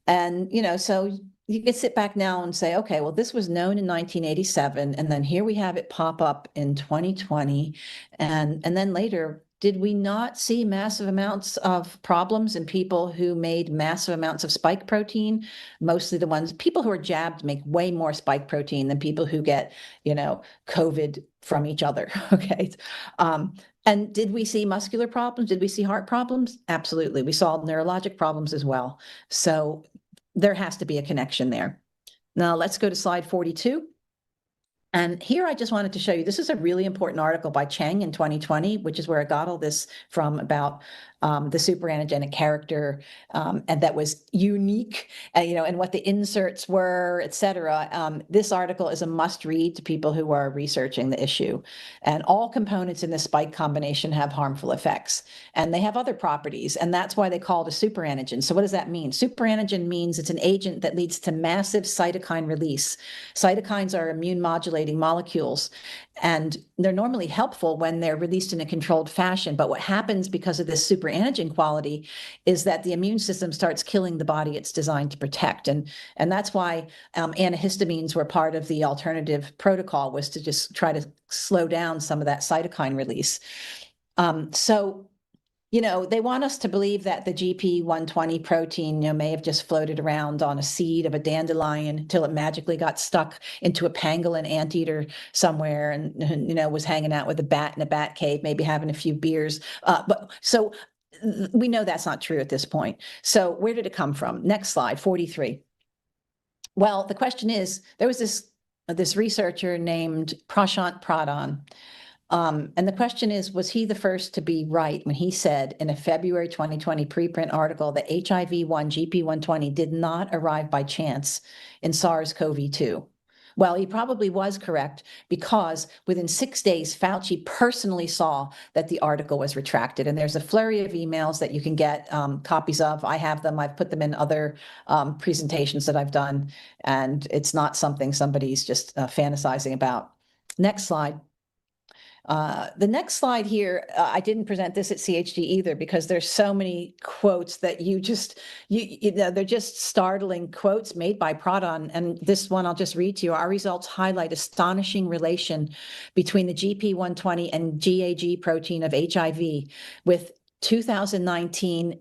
And, so you can sit back now and say, okay, well, this was known in 1987, and then here we have it pop up in 2020. And then later, did we not see massive amounts of problems in people who made massive amounts of spike protein? Mostly people who are jabbed make way more spike protein than people who get, COVID from each other, okay? And did we see muscular problems? Did we see heart problems? Absolutely. We saw neurologic problems as well. So there has to be a connection there. Now let's go to slide 42. And here I just wanted to show you, this is a really important article by Cheng in 2020, which is where I got all this from about the superantigenic character, and that was unique, and what the inserts were, et cetera. This article is a must read to people who are researching the issue. And all components in the spike combination have harmful effects, and they have other properties, and that's why they call it a superantigen. So what does that mean? Superantigen means it's an agent that leads to massive cytokine release. Cytokines are immune modulating molecules, and they're normally helpful when they're released in a controlled fashion. But what happens because of this superantigen quality is that the immune system starts killing the body it's designed to protect. And that's why antihistamines were part of the alternative protocol, was to just try to slow down some of that cytokine release. They want us to believe that the GP120 protein, may have just floated around on a seed of a dandelion till it magically got stuck into a pangolin anteater somewhere and, was hanging out with a bat in a bat cave, maybe having a few beers. So we know that's not true at this point. So where did it come from? Next slide, 43. Well, the question is, there was this researcher named Prashant Pradhan. And the question is, was he the first to be right when he said in a February 2020 preprint article that HIV-1 GP120 did not arrive by chance in SARS-CoV-2? Well, he probably was correct, because within 6 days, Fauci personally saw that the article was retracted. And there's a flurry of emails that you can get copies of. I have them. I've put them in other presentations that I've done. And it's not something somebody's just fantasizing about. Next slide. The next slide here, I didn't present this at CHD either, because there's so many quotes that they're just startling quotes made by Pradhan. And this one I'll just read to you. Our results highlight astonishing relation between the GP120 and GAG protein of HIV with 2019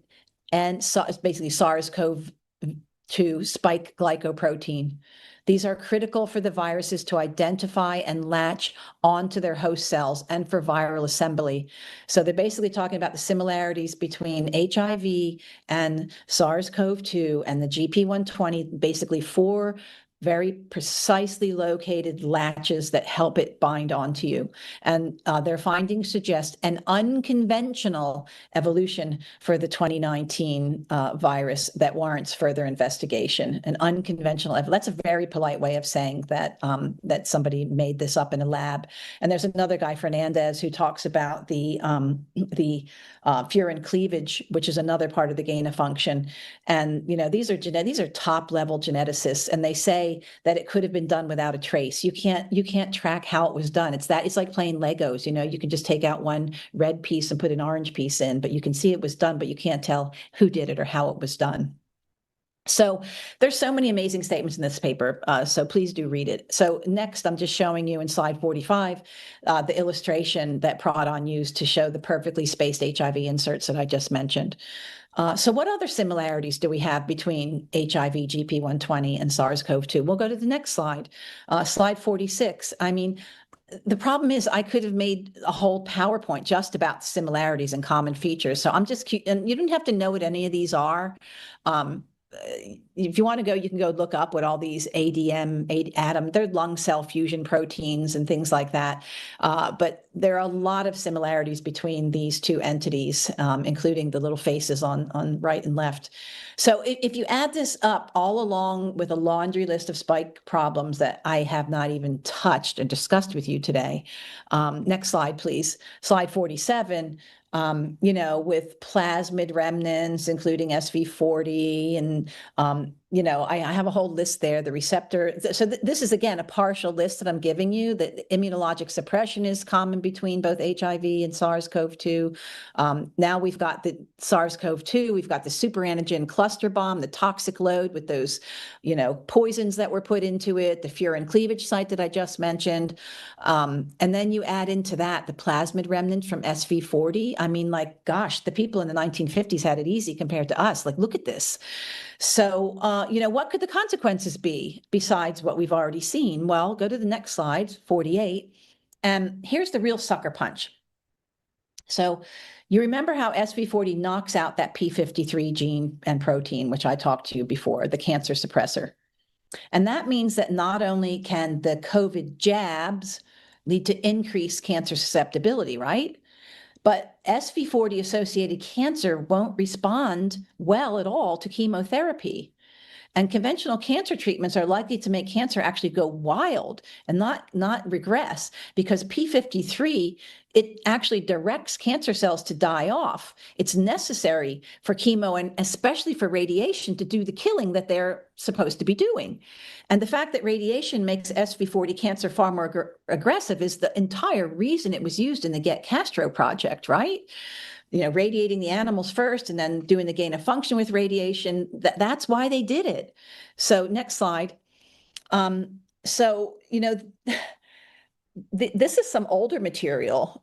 and basically SARS-CoV-2 spike glycoprotein. These are critical for the viruses to identify and latch onto their host cells and for viral assembly. So they're basically talking about the similarities between HIV and SARS-CoV-2 and the GP120, basically 4 very precisely located latches that help it bind onto you. And their findings suggest an unconventional evolution for the 2019 virus that warrants further investigation. An unconventional, that's a very polite way of saying that that somebody made this up in a lab. And there's another guy, Fernandez, who talks about the furin cleavage, which is another part of the gain of function. And these are top level geneticists, and they say that it could have been done without a trace. You can't track how it was done. It's like playing Legos. You can just take out one red piece and put an orange piece in, but you can see it was done, but you can't tell who did it or how it was done. So there's so many amazing statements in this paper, so please do read it. So next, I'm just showing you in slide 45 the illustration that Pradhan used to show the perfectly spaced HIV inserts that I just mentioned. So what other similarities do we have between HIV, GP120, and SARS-CoV-2? We'll go to the next slide, slide 46. I mean, the problem is I could have made a whole PowerPoint just about similarities and common features. So I'm just, and you don't have to know what any of these are. If you want to go, you can go look up what all these ADM, they're lung cell fusion proteins and things like that. But there are a lot of similarities between these two entities, including the little faces on right and left. So if you add this up all along with a laundry list of spike problems that I have not even touched and discussed with you today. Next slide, please. Slide 47. With plasmid remnants, including SV40, and I have a whole list there, the receptor. So this is, again, a partial list that I'm giving you, that immunologic suppression is common between both HIV and SARS-CoV-2. Now we've got the SARS-CoV-2, we've got the superantigen cluster bomb, the toxic load with those, poisons that were put into it, the furin cleavage site that I just mentioned. And then you add into that the plasmid remnants from SV40. I mean, gosh, the people in the 1950s had it easy compared to us. Look at this. So, what could the consequences be besides what we've already seen? Well, go to the next slide, 48. And here's the real sucker punch. So you remember how SV40 knocks out that P53 gene and protein, which I talked to you before, the cancer suppressor. And that means that not only can the COVID jabs lead to increased cancer susceptibility, right? But SV40 associated cancer won't respond well at all to chemotherapy. And conventional cancer treatments are likely to make cancer actually go wild and not regress, because P53, it actually directs cancer cells to die off. It's necessary for chemo and especially for radiation to do the killing that they're supposed to be doing. And the fact that radiation makes SV40 cancer far more aggressive is the entire reason it was used in the Get Castro project, right? Radiating the animals first and then doing the gain of function with radiation. That's why they did it. So next slide. This is some older material,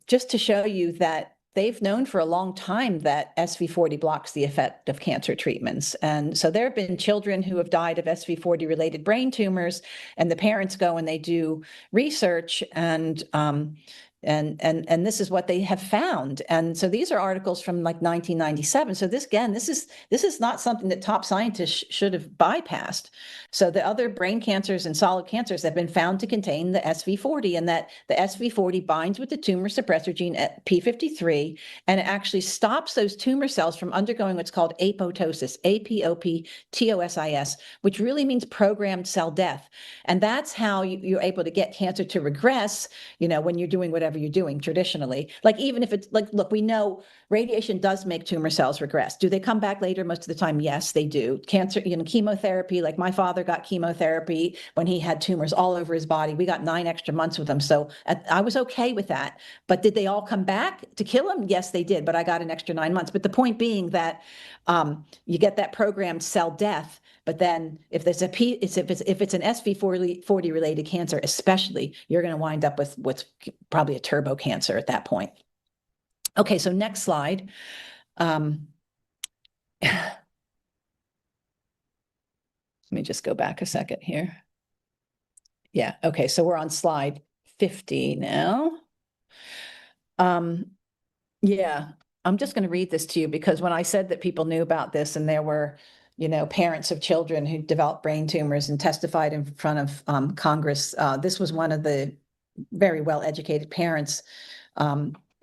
just to show you that they've known for a long time that SV40 blocks the effect of cancer treatments. And so there have been children who have died of SV40 related brain tumors, and the parents go and they do research, and this is what they have found. And so these are articles from 1997. So this is not something that top scientists should have bypassed. So the other brain cancers and solid cancers have been found to contain the SV40, and that the SV40 binds with the tumor suppressor gene at P53, and it actually stops those tumor cells from undergoing what's called apoptosis, APOPTOSIS, which really means programmed cell death. And that's how you're able to get cancer to regress, when you're doing whatever you're doing traditionally. Even if it's look, we know radiation does make tumor cells regress. Do they come back later? Most of the time, yes, they do. Cancer, chemotherapy, my father got chemotherapy when he had tumors all over his body. We got 9 extra months with him. So I was okay with that. But did they all come back to kill him? Yes, they did. But I got an extra 9 months. But the point being that you get that programmed cell death. But then if it's an SV40 related cancer, especially, you're going to wind up with what's probably a turbo cancer at that point. Okay, so next slide. Let me just go back a second here. Yeah, okay, so we're on slide 50 now. Yeah, I'm just going to read this to you, because when I said that people knew about this and there were parents of children who developed brain tumors and testified in front of Congress. This was one of the very well-educated parents.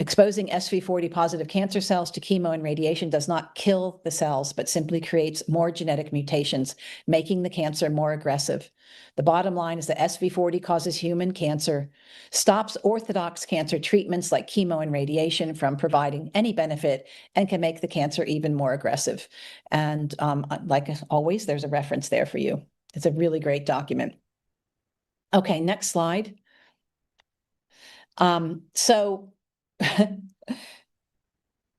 Exposing SV40 positive cancer cells to chemo and radiation does not kill the cells, but simply creates more genetic mutations, making the cancer more aggressive. The bottom line is that SV40 causes human cancer, stops orthodox cancer treatments like chemo and radiation from providing any benefit, and can make the cancer even more aggressive. And like always, there's a reference there for you. It's a really great document. Okay, next slide. So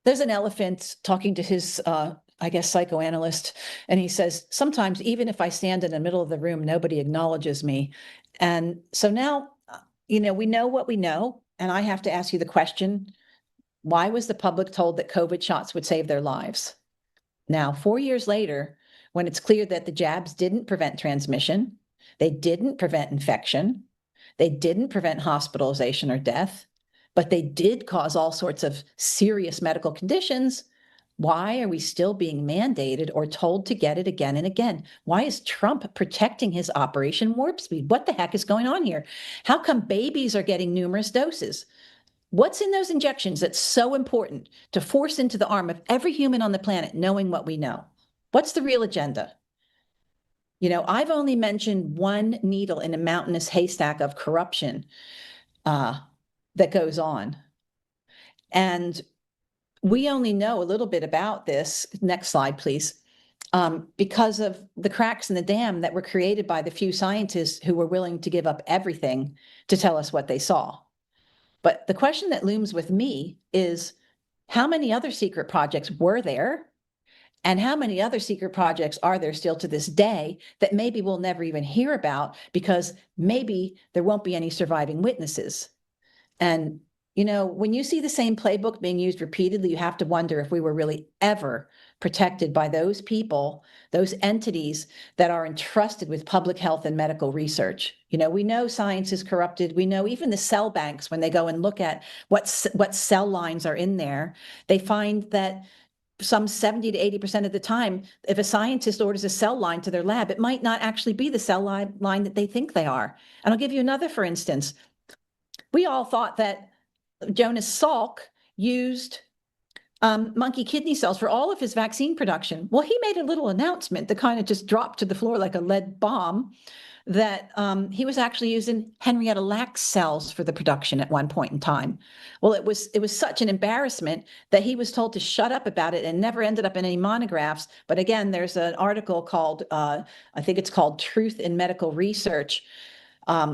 there's an elephant talking to his, I guess, psychoanalyst, and he says, sometimes even if I stand in the middle of the room, nobody acknowledges me. And so now, we know what we know, and I have to ask you the question, why was the public told that COVID shots would save their lives? Now, 4 years later, when it's clear that the jabs didn't prevent transmission, they didn't prevent infection, they didn't prevent hospitalization or death, but they did cause all sorts of serious medical conditions, why are we still being mandated or told to get it again and again? Why is Trump protecting his Operation Warp Speed? What the heck is going on here? How come babies are getting numerous doses? What's in those injections that's so important to force into the arm of every human on the planet, knowing what we know? What's the real agenda? I've only mentioned one needle in a mountainous haystack of corruption that goes on. And we only know a little bit about this. Next slide, please. Because of the cracks in the dam that were created by the few scientists who were willing to give up everything to tell us what they saw. But the question that looms with me is, how many other secret projects were there? And how many other secret projects are there still to this day that maybe we'll never even hear about because maybe there won't be any surviving witnesses? And, when you see the same playbook being used repeatedly, you have to wonder if we were really ever protected by those people, those entities that are entrusted with public health and medical research. We know science is corrupted. We know even the cell banks, when they go and look at what cell lines are in there, they find that some 70 to 80% of the time, if a scientist orders a cell line to their lab, it might not actually be the cell line that they think they are. And I'll give you another, for instance. We all thought that Jonas Salk used monkey kidney cells for all of his vaccine production. Well, he made a little announcement that kind of just dropped to the floor like a lead bomb, that he was actually using Henrietta Lacks cells for the production at one point in time. Well, it was such an embarrassment that he was told to shut up about it and never ended up in any monographs. But again, there's an article called, I think it's called Truth in Medical Research,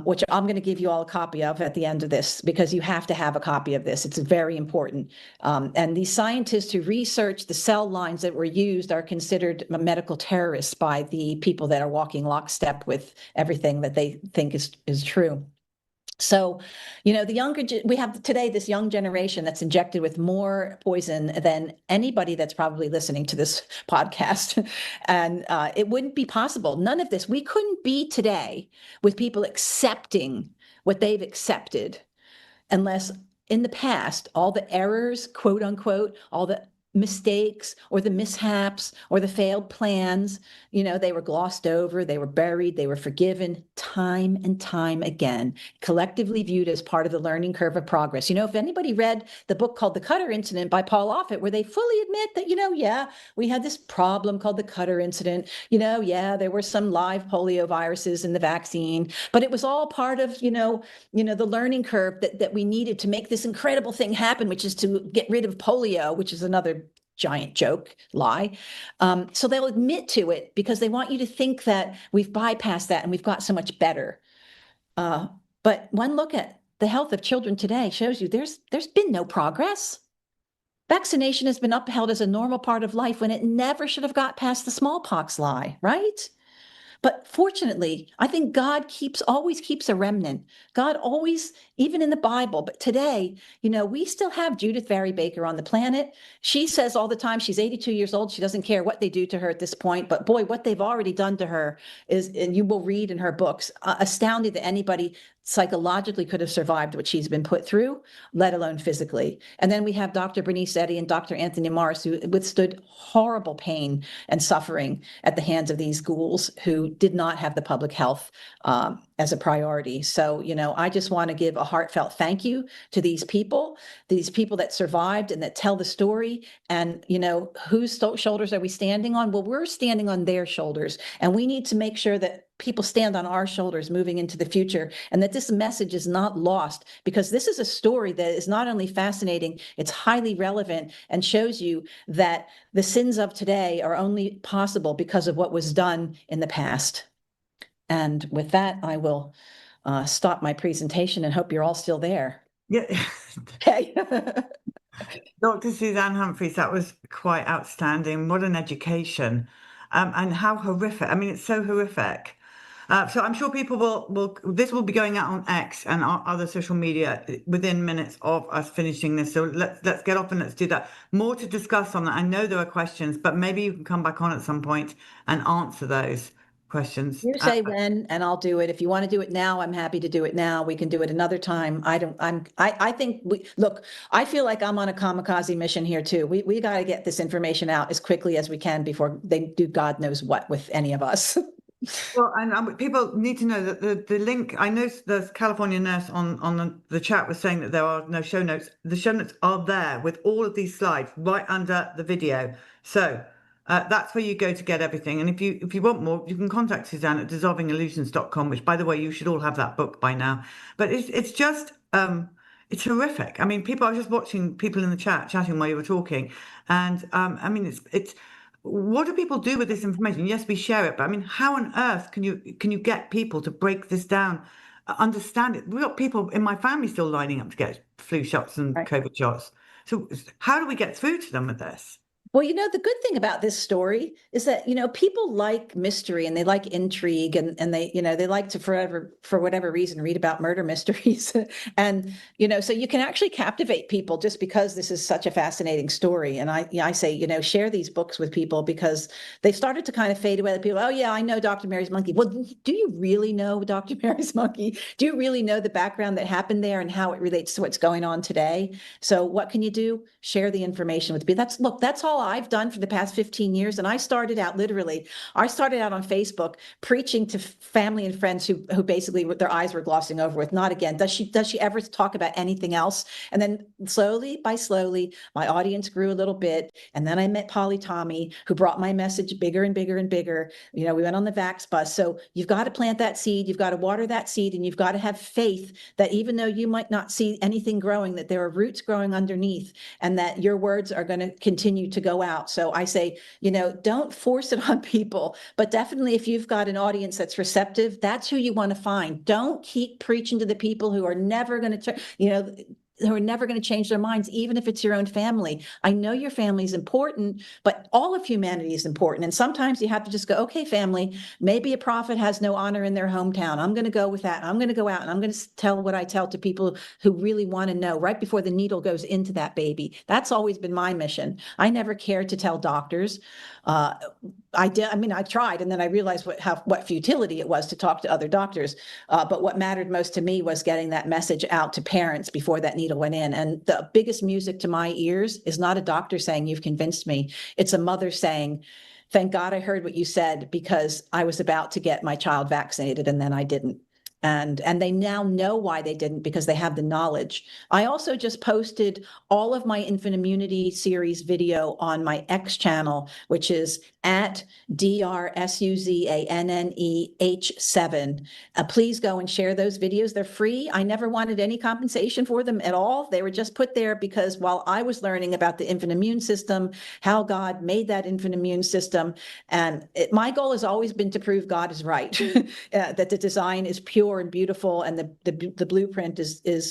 which I'm going to give you all a copy of at the end of this, because you have to have a copy of this. It's very important. And these scientists who research the cell lines that were used are considered medical terrorists by the people that are walking lockstep with everything that they think is true. So, we have today this young generation that's injected with more poison than anybody that's probably listening to this podcast. And it wouldn't be possible. None of this. We couldn't be today with people accepting what they've accepted unless in the past, all the errors, quote unquote, all the mistakes or the mishaps or the failed plans, they were glossed over, they were buried, they were forgiven time and time again, collectively viewed as part of the learning curve of progress. If anybody read the book called The Cutter Incident by Paul Offit, where they fully admit that, yeah, we had this problem called the Cutter Incident, yeah, there were some live polio viruses in the vaccine, but it was all part of, the learning curve that we needed to make this incredible thing happen, which is to get rid of polio, which is another giant joke, lie. So they'll admit to it because they want you to think that we've bypassed that and we've got so much better. But one look at the health of children today shows you there's been no progress. Vaccination has been upheld as a normal part of life when it never should have got past the smallpox lie, right? But fortunately, I think God always keeps a remnant. God always, even in the Bible, but today, we still have Judith Vary Baker on the planet. She says all the time, she's 82 years old. She doesn't care what they do to her at this point, but boy, what they've already done to her is, and you will read in her books, astounding to anybody psychologically could have survived what she's been put through, let alone physically. And then we have Dr. Bernice Eddy and Dr. Anthony Morris, who withstood horrible pain and suffering at the hands of these ghouls who did not have the public health as a priority. So, I just want to give a heartfelt thank you to these people that survived and that tell the story. And, whose shoulders are we standing on? Well, we're standing on their shoulders, and we need to make sure that people stand on our shoulders moving into the future, and that this message is not lost, because this is a story that is not only fascinating, it's highly relevant and shows you that the sins of today are only possible because of what was done in the past. And with that, I will stop my presentation and hope you're all still there. Yeah. Okay. Dr. Suzanne Humphries, that was quite outstanding. What an education. And how horrific. I mean, it's so horrific. So I'm sure people this will be going out on X and our other social media within minutes of us finishing this. So let's get off and let's do that. More to discuss on that. I know there are questions, but maybe you can come back on at some point and answer those questions. You say when, and I'll do it. If you want to do it now, I'm happy to do it now. We can do it another time. I think look, I feel like I'm on a kamikaze mission here too. We got to get this information out as quickly as we can before they do God knows what with any of us. Well, and people need to know that the link, I know the California nurse on the chat was saying that there are no show notes. The show notes are there with all of these slides right under the video. So that's where you go to get everything. And if you want more, you can contact Suzanne at dissolvingallusions.com, which, by the way, you should all have that book by now. But it's just, it's horrific. I mean, I was just watching people in the chat chatting while you were talking. And I mean, it's what do people do with this information? Yes, we share it, but I mean, how on earth can you get people to break this down, understand it? We've got people in my family still lining up to get flu shots and COVID shots. So how do we get through to them with this? Well, the good thing about this story is that, people like mystery and they like intrigue, and they, they like to for whatever reason, read about murder mysteries. And, so you can actually captivate people just because this is such a fascinating story. And I say, share these books with people, because they started to kind of fade away. People, oh yeah, I know Dr. Mary's monkey. Well, do you really know Dr. Mary's monkey? Do you really know the background that happened there and how it relates to what's going on today? So what can you do? Share the information with people. That's all I've done for the past 15 years. And I started out on Facebook preaching to family and friends who basically their eyes were glossing over with, not again. Does she ever talk about anything else? And then slowly, my audience grew a little bit. And then I met Polly Tommey, who brought my message bigger and bigger and bigger. We went on the Vax bus. So you've got to plant that seed. You've got to water that seed. And you've got to have faith that even though you might not see anything growing, that there are roots growing underneath, and that your words are going to continue to go out. So I say, don't force it on people, but definitely if you've got an audience that's receptive, that's who you want to find. Don't keep preaching to the people who are never going to, who are never going to change their minds, even if it's your own family. I know your family is important, but all of humanity is important. And sometimes you have to just go, okay, family, maybe a prophet has no honor in their hometown. I'm going to go with that. I'm going to go out and I'm going to tell what I tell to people who really want to know right before the needle goes into that baby. That's always been my mission. I never cared to tell doctors. I did. I mean, I tried, and then I realized what futility it was to talk to other doctors. But what mattered most to me was getting that message out to parents before that needle went in. And the biggest music to my ears is not a doctor saying, "You've convinced me." It's a mother saying, "Thank God I heard what you said, because I was about to get my child vaccinated and then I didn't." And they now know why they didn't, because they have the knowledge. I also just posted all of my infant immunity series video on my X channel, which is at DRSUZANNEH7. Please go and share those videos. They're free. I never wanted any compensation for them at all. They were just put there because while I was learning about the infant immune system, how God made that infant immune system, and my goal has always been to prove God is right, that the design is pure and beautiful, and the blueprint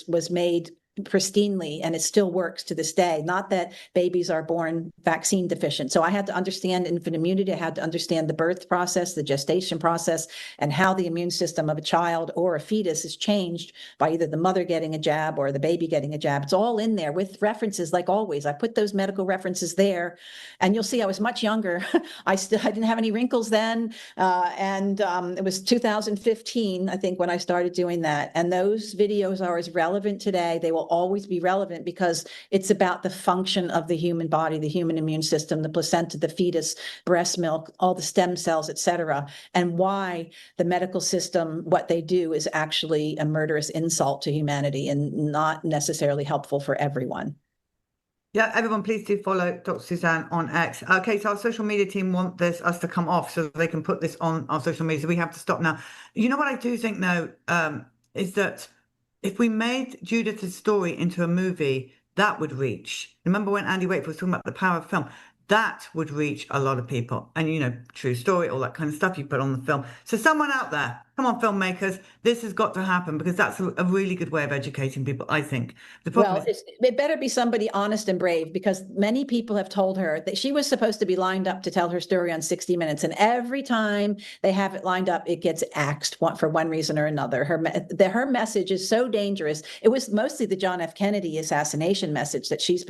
was made pristinely, and it still works to this day. Not that babies are born vaccine deficient. So I had to understand infant immunity. I had to understand the birth process, the gestation process, and how the immune system of a child or a fetus is changed by either the mother getting a jab or the baby getting a jab. It's all in there with references, like always. I put those medical references there, and you'll see I was much younger. I didn't have any wrinkles then, and it was 2015, I think, when I started doing that. And those videos are as relevant today. They will always be relevant because it's about the function of the human body, the human immune system, the placenta, the fetus, breast milk, all the stem cells, et cetera, and why the medical system, what they do is actually a murderous insult to humanity and not necessarily helpful for everyone. Yeah, everyone, please do follow Dr. Suzanne on X. Okay, so our social media team want us to come off so they can put this on our social media. So we have to stop now. You know what I do think, though, is that if we made Judith's story into a movie, that would reach. Remember when Andy Wakefield was talking about the power of film? That would reach a lot of people. And, you know, true story, all that kind of stuff you put on the film. So someone out there, come on, filmmakers, this has got to happen because that's a really good way of educating people, I think. The problem Well, it better be somebody honest and brave, because many people have told her that she was supposed to be lined up to tell her story on 60 Minutes. And every time they have it lined up, it gets axed for one reason or another. Her message is so dangerous. It was mostly the John F. Kennedy assassination message that she's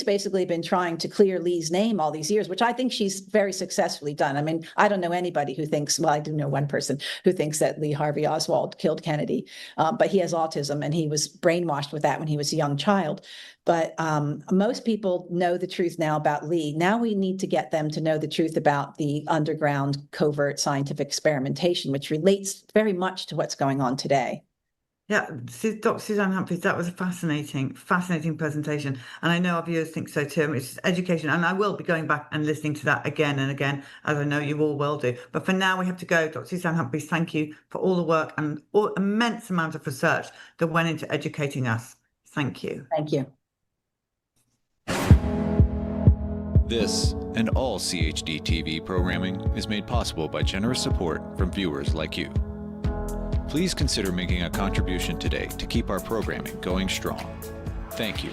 basically been trying to clear Lee's name all these years, which I think she's very successfully done. I mean, I don't know anybody who thinks, well, I do know one person who thinks that Lee Harvey Oswald killed Kennedy, but he has autism and he was brainwashed with that when he was a young child. But most people know the truth now about Lee. Now we need to get them to know the truth about the underground covert scientific experimentation, which relates very much to what's going on today. Yeah, Dr. Suzanne Humphries, that was a fascinating presentation. And I know our viewers think so too. It's education. And I will be going back and listening to that again and again, as I know you all will do. But for now, we have to go. Dr. Suzanne Humphries, thank you for all the work and immense amount of research that went into educating us. Thank you. Thank you. This and all CHD TV programming is made possible by generous support from viewers like you. Please consider making a contribution today to keep our programming going strong. Thank you.